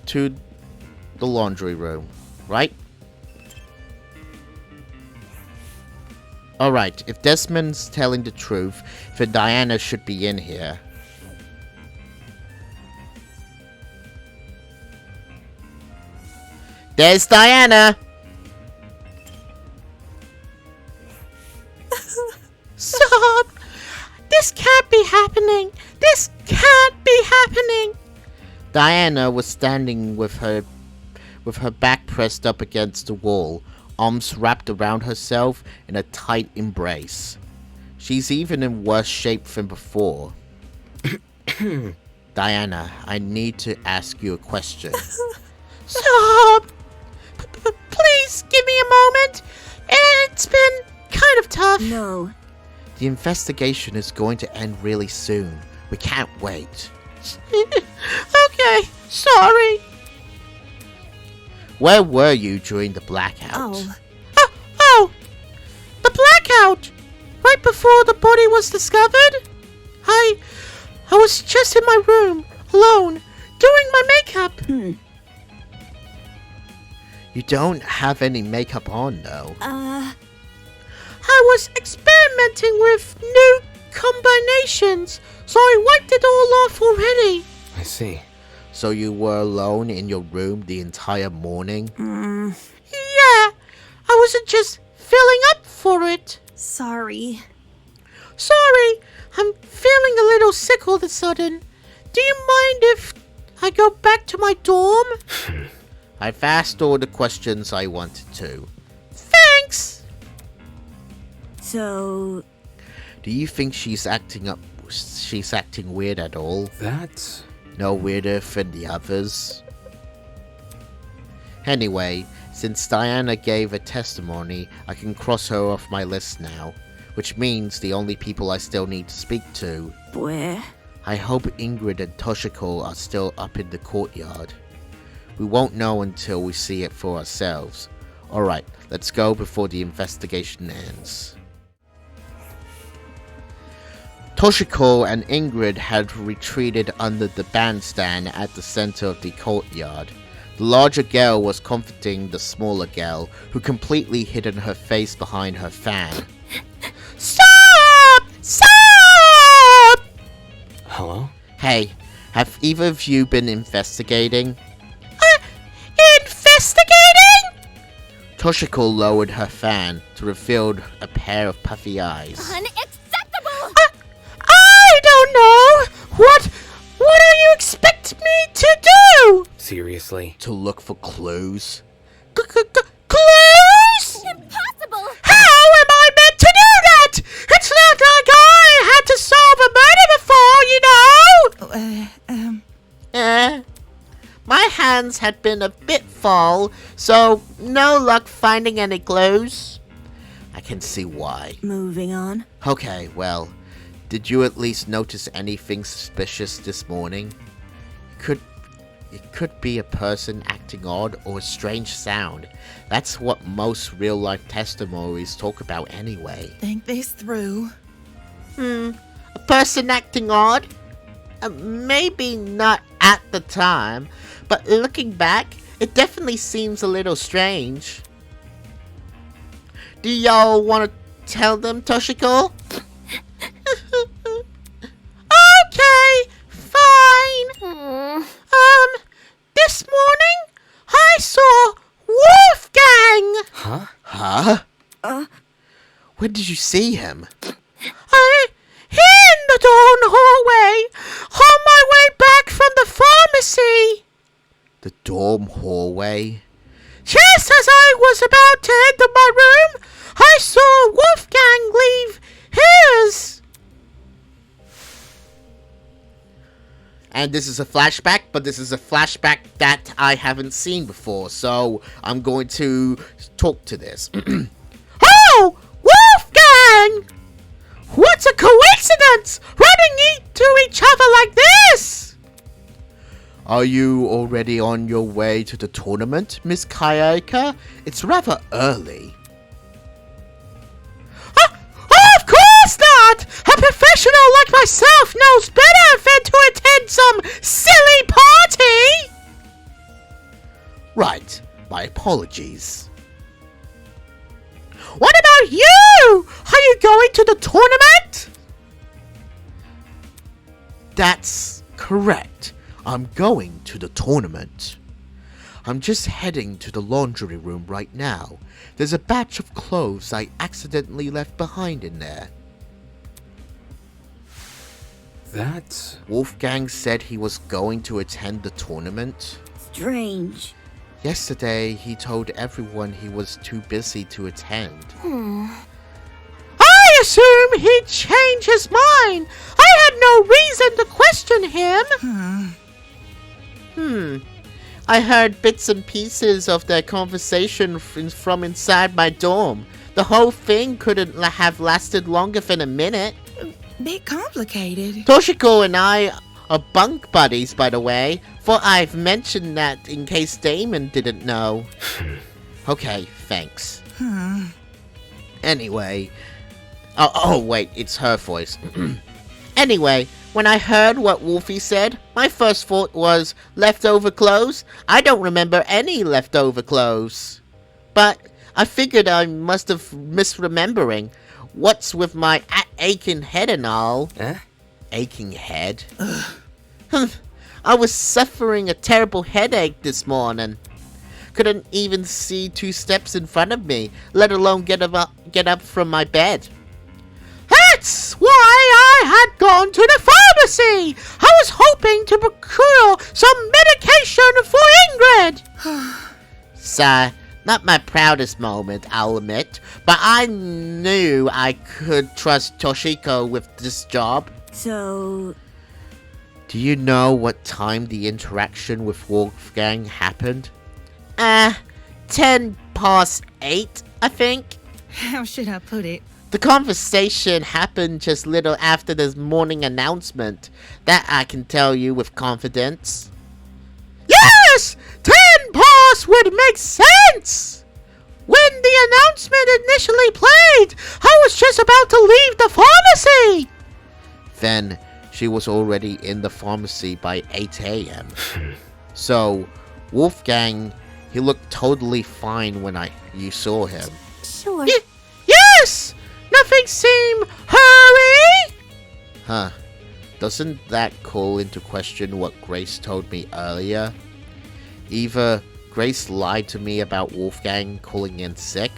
the laundry room, right? Alright, if Desmond's telling the truth, then Diana should be in here. There's Diana! Stop! This can't be happening! This can't be happening! Diana was standing with her back pressed up against the wall, arms wrapped around herself in a tight embrace. She's even in worse shape than before. Diana, I need to ask you a question. Stop! Please give me a moment. It's been kind of tough. No. The investigation is going to end really soon. We can't wait. Okay, sorry. Where were you during the blackout? Oh, the blackout! Right before the body was discovered? I was just in my room, alone, doing my makeup. You don't have any makeup on, though. I was experimenting with new combinations, so I wiped it all off already. I see. So you were alone in your room the entire morning? Yeah, I wasn't just filling up for it. sorry. Sorry, I'm feeling a little sick all of a sudden. Do you mind if I go back to my dorm? I've asked all the questions I wanted to. Thanks! So, Do you think she's acting weird at all? That's... No weirder than the others? Anyway, since Diana gave a testimony, I can cross her off my list now. Which means the only people I still need to speak to. where? I hope Ingrid and Toshiko are still up in the courtyard. We won't know until we see it for ourselves. Alright, let's go before the investigation ends. Toshiko and Ingrid had retreated under the bandstand at the center of the courtyard. The larger girl was comforting the smaller girl, who completely hidden her face behind her fan. Stop! Stop! Hello? Hey, have either of you been investigating? Investigating? Toshiko lowered her fan to reveal a pair of puffy eyes. Unacceptable! I don't know! What do you expect me to do? Seriously? To look for clues? Clues? Impossible! How am I meant to do that? It's not like I had to solve a murder before, you know? My hands had been a bit full, so no luck finding any clues. I can see why. Moving on. Okay, well, did you at least notice anything suspicious this morning? It could be a person acting odd or a strange sound. That's what most real-life testimonies talk about anyway. Think this through. A person acting odd? Maybe not at the time, but looking back, it definitely seems a little strange. Do y'all want to tell them, Toshiko? Okay, fine. This morning, I saw Wolfgang! Huh? When did you see him? In the dawn hallway, on my way back from the pharmacy. The dorm hallway? Just as I was about to enter my room, I saw Wolfgang leave his. And this is a flashback, but this is a flashback that I haven't seen before, so I'm going to talk to this. Oh! Wolfgang! What a coincidence! Running into each other like this! Are you already on your way to the tournament, Miss Kayaka? It's rather early. Of course not! A professional like myself knows better than to attend some silly party! Right, my apologies. What about you? Are you going to the tournament? That's correct. I'm going to the tournament. I'm just heading to the laundry room right now. There's a batch of clothes I accidentally left behind in there. That's... Wolfgang said he was going to attend the tournament. Strange. Yesterday, he told everyone he was too busy to attend. I assume he'd change his mind. I had no reason to question him. I heard bits and pieces of their conversation from inside my dorm. The whole thing couldn't have lasted longer than a minute. Bit complicated. Toshiko and I are bunk buddies, by the way. Thought I've mentioned that in case Damon didn't know. Okay, thanks. Anyway. Oh, wait, it's her voice. Anyway, when I heard what Wolfie said, my first thought was, leftover clothes? I don't remember any leftover clothes. But I figured I must have misremembering. What's with my aching head and all? Eh? Aching head? I was suffering a terrible headache this morning. Couldn't even see 2 steps in front of me, let alone get up from my bed. That's why I had gone to the pharmacy. I was hoping to procure some medication for Ingrid. Sigh. Not my proudest moment, I'll admit, but I knew I could trust Toshiko with this job. So, Do you know what time the interaction with Wolfgang happened? 10 past 8, I think. How should I put it? The conversation happened just little after the morning announcement. That I can tell you with confidence. Yes! 10 past would make sense! When the announcement initially played, I was just about to leave the pharmacy! Then, she was already in the pharmacy by 8 a.m. So, Wolfgang, he looked totally fine when you saw him. sure. Yes! Nothing seemed hurry! Huh. Doesn't that call into question what Grace told me earlier? Either Grace lied to me about Wolfgang calling in sick,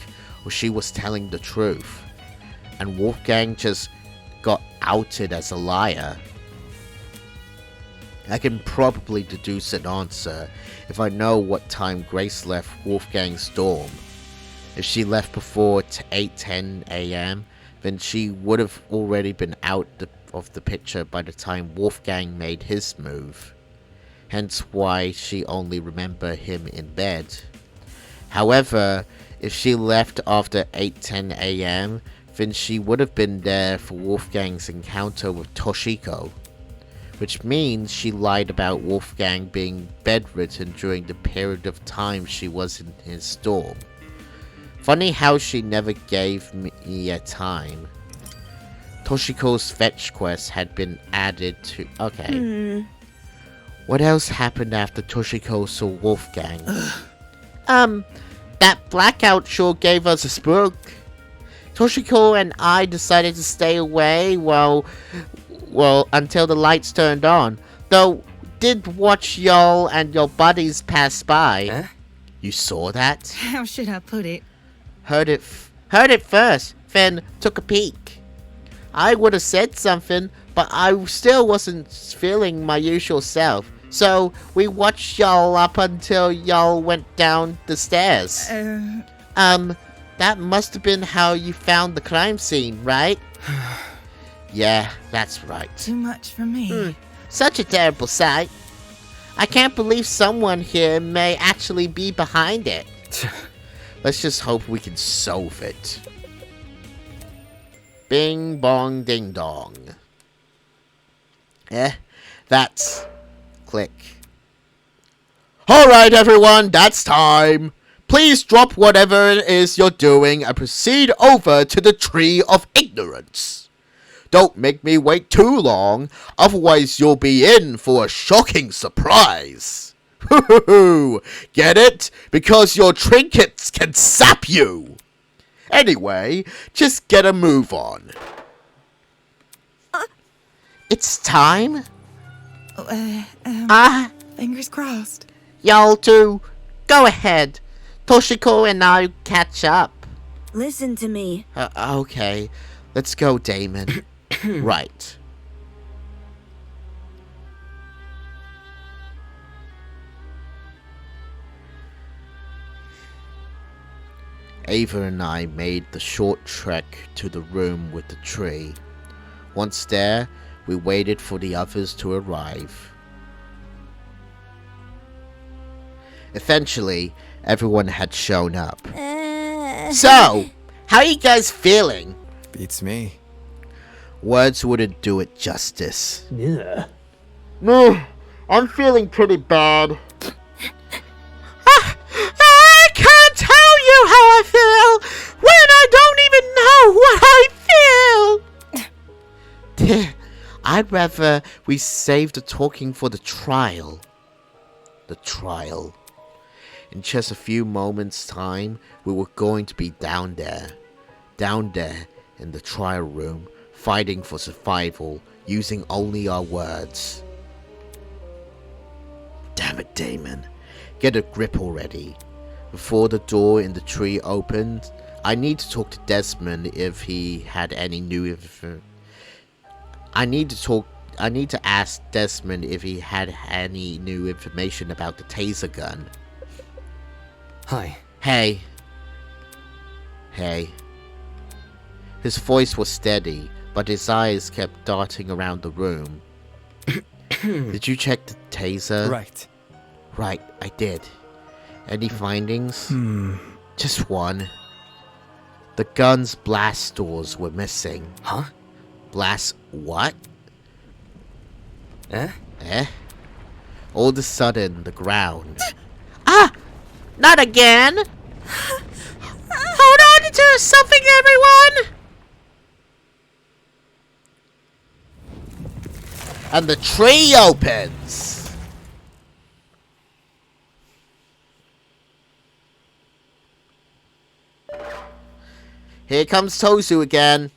or she was telling the truth. And Wolfgang just got outed as a liar. I can probably deduce an answer if I know what time Grace left Wolfgang's dorm. If she left before 8:10 a.m., then she would have already been out of the picture by the time Wolfgang made his move. Hence why she only remembered him in bed. However, if she left after 8:10 a.m., then she would have been there for Wolfgang's encounter with Toshiko. Which means she lied about Wolfgang being bedridden during the period of time she was in his dorm. Funny how she never gave me a time. Toshiko's fetch quest had been added to... Okay. What else happened after Toshiko saw Wolfgang? That blackout sure gave us a spook. Toshiko and I decided to stay away until the lights turned on. Though, did watch y'all and your buddies pass by. Huh? You saw that? How should I put it? Heard it first, then took a peek. I would have said something, but I still wasn't feeling my usual self. So, we watched y'all up until y'all went down the stairs. That must have been how you found the crime scene, right? Yeah, that's right. Too much for me. Such a terrible sight. I can't believe someone here may actually be behind it. Let's just hope we can solve it. Bing bong ding dong. That's... Click. Alright everyone, that's time. Please drop whatever it is you're doing and proceed over to the Tree of Ignorance. Don't make me wait too long, otherwise you'll be in for a shocking surprise. Get it? Because your trinkets can sap you. Anyway, just get a move on. It's time? Fingers crossed. Y'all two, go ahead. Toshiko and I catch up. Listen to me. Okay, let's go, Damon. Right. Ava and I made the short trek to the room with the tree. Once there, we waited for the others to arrive. Eventually, everyone had shown up. So, how are you guys feeling? Beats me. Words wouldn't do it justice. Yeah. No, I'm feeling pretty bad. I can't tell you how I feel when I don't even know what I feel. I'd rather we save the talking for the trial. The trial. In just a few moments' time, we were going to be down there in the trial room, fighting for survival, using only our words. Damn it, Damon. Get a grip already. Before the door in the tree opened, I need to talk to Desmond if he had any new information. I need to ask Desmond if he had any new information about the taser gun. Hi. Hey. His voice was steady, but his eyes kept darting around the room. Did you check the taser? Right. Right, I did. Any findings? Just one. The gun's blast doors were missing. Huh? Blast what? Eh? All of a sudden, the ground. Ah! Not again! Hold on to something, everyone! And the tree opens! Here comes Tozu again.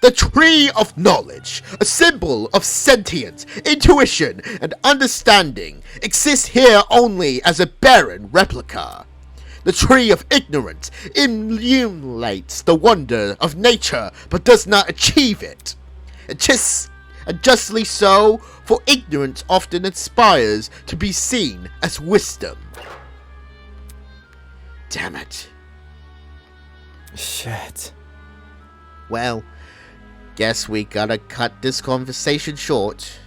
The Tree of Knowledge, a symbol of sentience, intuition, and understanding, exists here only as a barren replica. The Tree of Ignorance emulates the wonder of nature, but does not achieve it. And justly so, for ignorance often aspires to be seen as wisdom. Damn it. Shit. Well, guess we gotta cut this conversation short.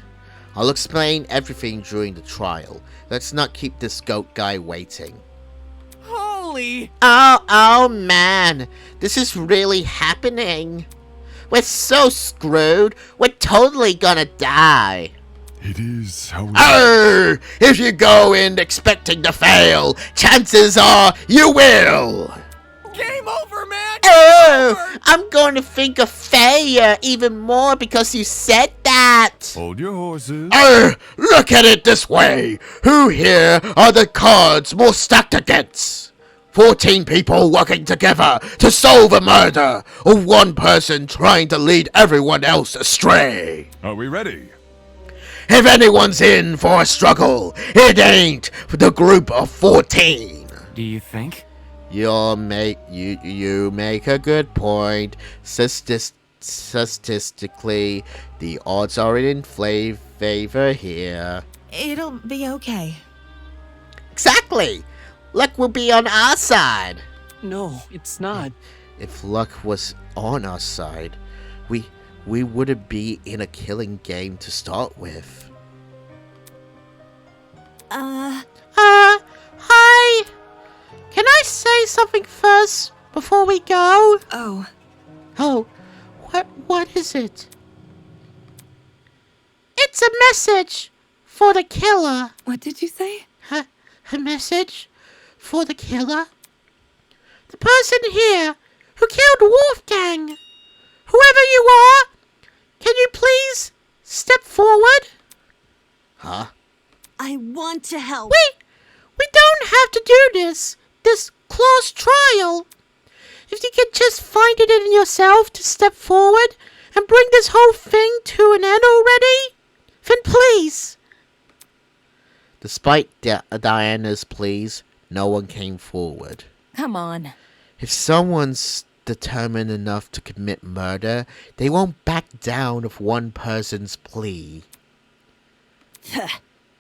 I'll explain everything during the trial. Let's not keep this goat guy waiting. Holy! Oh man, this is really happening. We're so screwed. We're totally gonna die. It is how it Arr! If you go in expecting to fail, chances are you will. Game over, man! Oh, I'm going to think of failure even more because you said that. Hold your horses. Look at it this way. Who here are the cards more stacked against? 14 people working together to solve a murder, or one person trying to lead everyone else astray? Are we ready? If anyone's in for a struggle, it ain't for the group of 14. Do you think? You make a good point. Statistically, the odds are in favor here. It'll be okay. Exactly. Luck will be on our side. No, it's not. If luck was on our side, we wouldn't be in a killing game to start with. Hi. Can I say something first before we go? Oh, Oh, what is it? It's a message for the killer. what did you say? A message for the killer? The person here who killed Wolfgang. Whoever you are, can you please step forward? Huh? I want to help. We don't have to do this close trial. If you can just find it in yourself to step forward and bring this whole thing to an end already, then please. Despite Diana's pleas, no one came forward. Come on. If someone's determined enough to commit murder, they won't back down of one person's plea.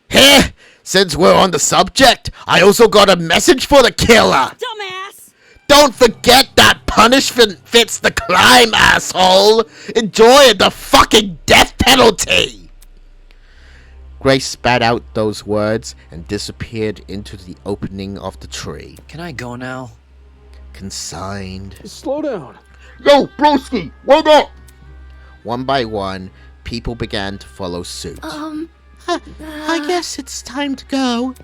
Here, since we're on the subject, I also got a message for the killer. Dumbass! Don't forget that punishment fits the crime, asshole. Enjoy the fucking death penalty. Grace spat out those words and disappeared into the opening of the tree. Can I go now? Consigned. Slow down. Yo, broski, wait up! One by one, people began to follow suit. I guess it's time to go.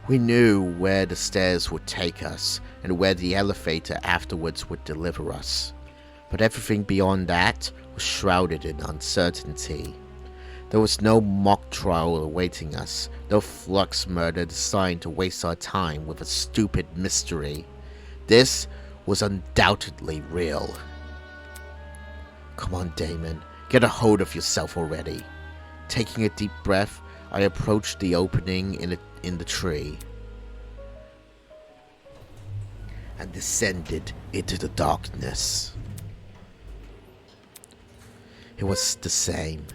We knew where the stairs would take us and where the elevator afterwards would deliver us. But everything beyond that was shrouded in uncertainty. There was no mock trial awaiting us, no flux murder designed to waste our time with a stupid mystery. This was undoubtedly real. Come on, Damon, get a hold of yourself already. Taking a deep breath, I approached the opening in the tree and descended into the darkness. It was the same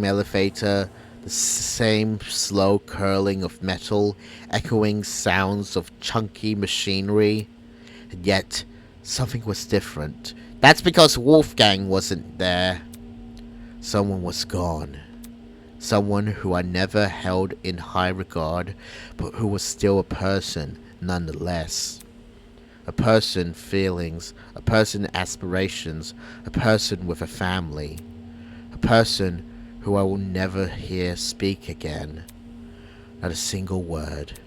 elevator, the same slow curling of metal, echoing sounds of chunky machinery, and yet something was different. That's because Wolfgang wasn't there. Someone was gone. Someone who I never held in high regard, but who was still a person nonetheless. A person feelings, a person aspirations, a person with a family. A person who I will never hear speak again. Not a single word.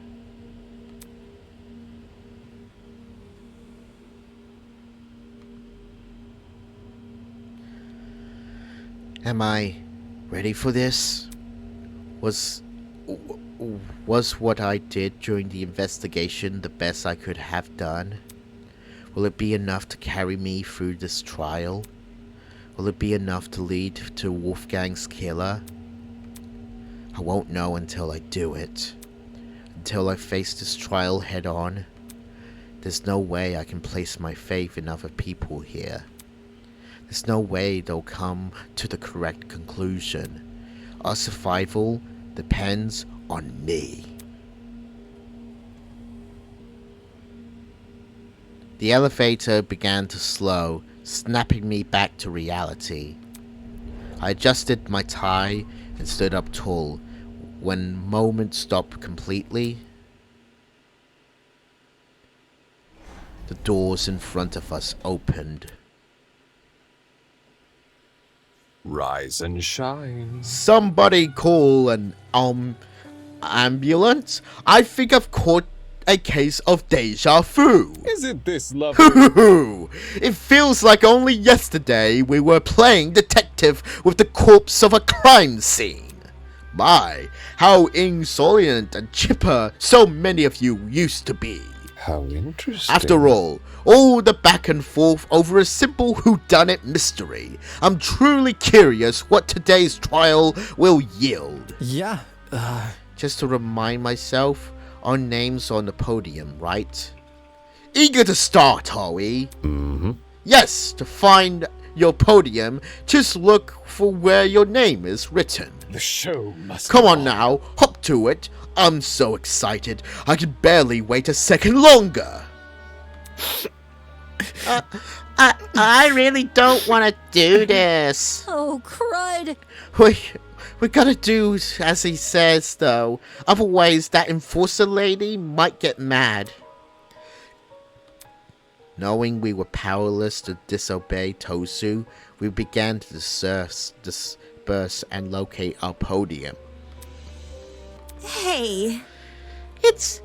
Am I ready for this? Was what I did during the investigation the best I could have done? Will it be enough to carry me through this trial? Will it be enough to lead to Wolfgang's killer? I won't know until I do it. Until I face this trial head on. There's no way I can place my faith in other people here. There's no way they'll come to the correct conclusion. Our survival depends on me. The elevator began to slow, snapping me back to reality. I adjusted my tie and stood up tall. When moment stopped completely, the doors in front of us opened. Rise and shine. Somebody call an ambulance? I think I've caught a case of deja vu. Isn't this lovely? It feels like only yesterday we were playing detective with the corpse of a crime scene. My, how insolent and chipper so many of you used to be. How interesting. After all the back and forth over a simple whodunit mystery, I'm truly curious what today's trial will yield. Yeah, Just to remind myself, our names on the podium, right? Eager to start, are we? Mm-hmm. Yes, to find your podium, just look for where your name is written. The show must Come go on now, hop to it. I'm so excited, I can barely wait a second longer. I really don't want to do this. Oh, crud. We gotta do as he says, though. Otherwise, that enforcer lady might get mad. Knowing we were powerless to disobey Tosu, we began to disperse and locate our podium. Hey. It's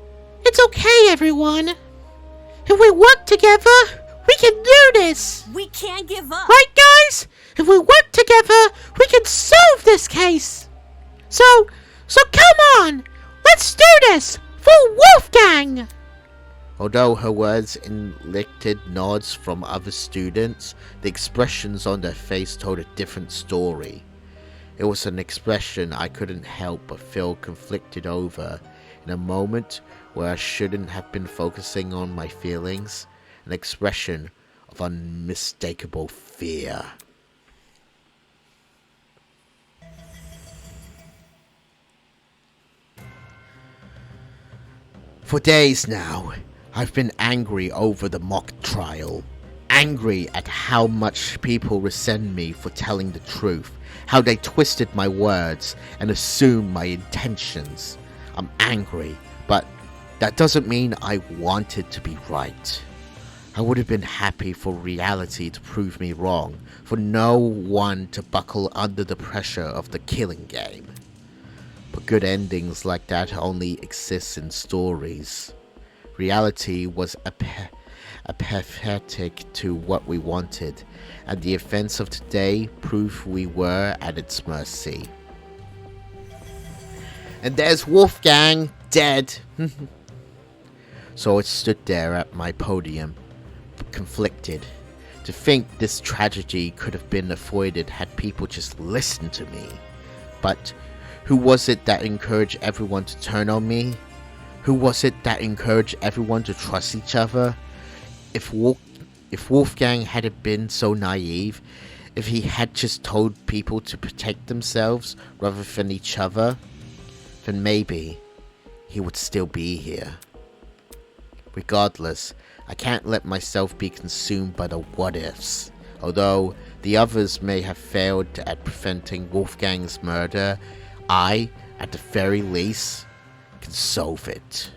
okay, everyone. If we work together, we can do this. We can't give up. Right, guys? If we work together, we can solve this case. So come on. Let's do this for Wolfgang. Although her words elicited nods from other students, the expressions on their face told a different story. It was an expression I couldn't help but feel conflicted over, in a moment where I shouldn't have been focusing on my feelings, an expression of unmistakable fear. For days now, I've been angry over the mock trial. Angry at how much people resent me for telling the truth, how they twisted my words and assumed my intentions. I'm angry, but that doesn't mean I wanted to be right. I would have been happy for reality to prove me wrong, for no one to buckle under the pressure of the killing game. But good endings like that only exist in stories. Reality was apathetic to what we wanted, and the events of today prove we were at its mercy. And there's Wolfgang, dead. So I stood there at my podium, conflicted. To think this tragedy could have been avoided had people just listened to me. But who was it that encouraged everyone to turn on me? Who was it that encouraged everyone to trust each other? If Wolfgang hadn't been so naive, if he had just told people to protect themselves rather than each other, then maybe he would still be here. Regardless, I can't let myself be consumed by the what-ifs. Although the others may have failed at preventing Wolfgang's murder, I, at the very least, can solve it.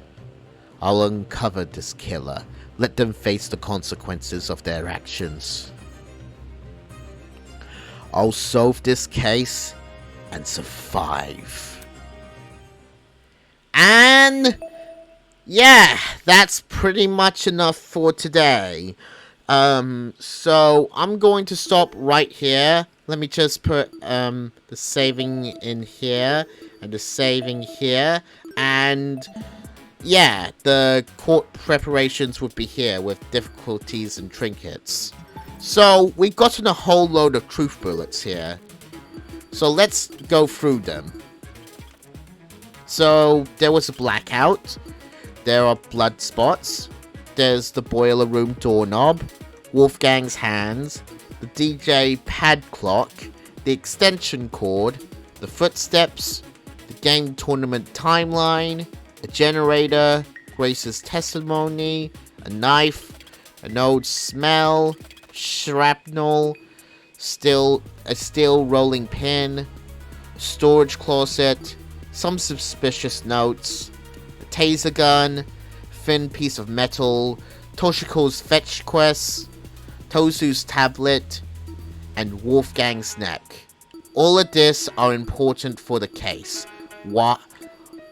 I'll uncover this killer. Let them face the consequences of their actions. I'll solve this case and survive. And yeah, that's pretty much enough for today. So I'm going to stop right here. Let me just put the saving in here and the saving here, and yeah, the court preparations would be here with difficulties and trinkets. So we've gotten a whole load of truth bullets here. So let's go through them. So there was a blackout. There are blood spots. There's the boiler room doorknob, Wolfgang's hands, the DJ pad clock, the extension cord, the footsteps, the game tournament timeline, a generator, Grace's testimony, a knife, an old smell, shrapnel, a steel rolling pin, a storage closet, some suspicious notes, a taser gun, thin piece of metal, Toshiko's fetch quest, Tozu's tablet, and Wolfgang's neck. All of this are important for the case. What,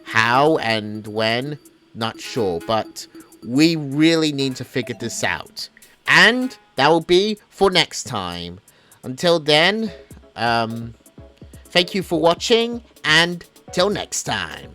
how, and when, not sure, but we really need to figure this out. And that will be for next time. Until then, thank you for watching, and till next time.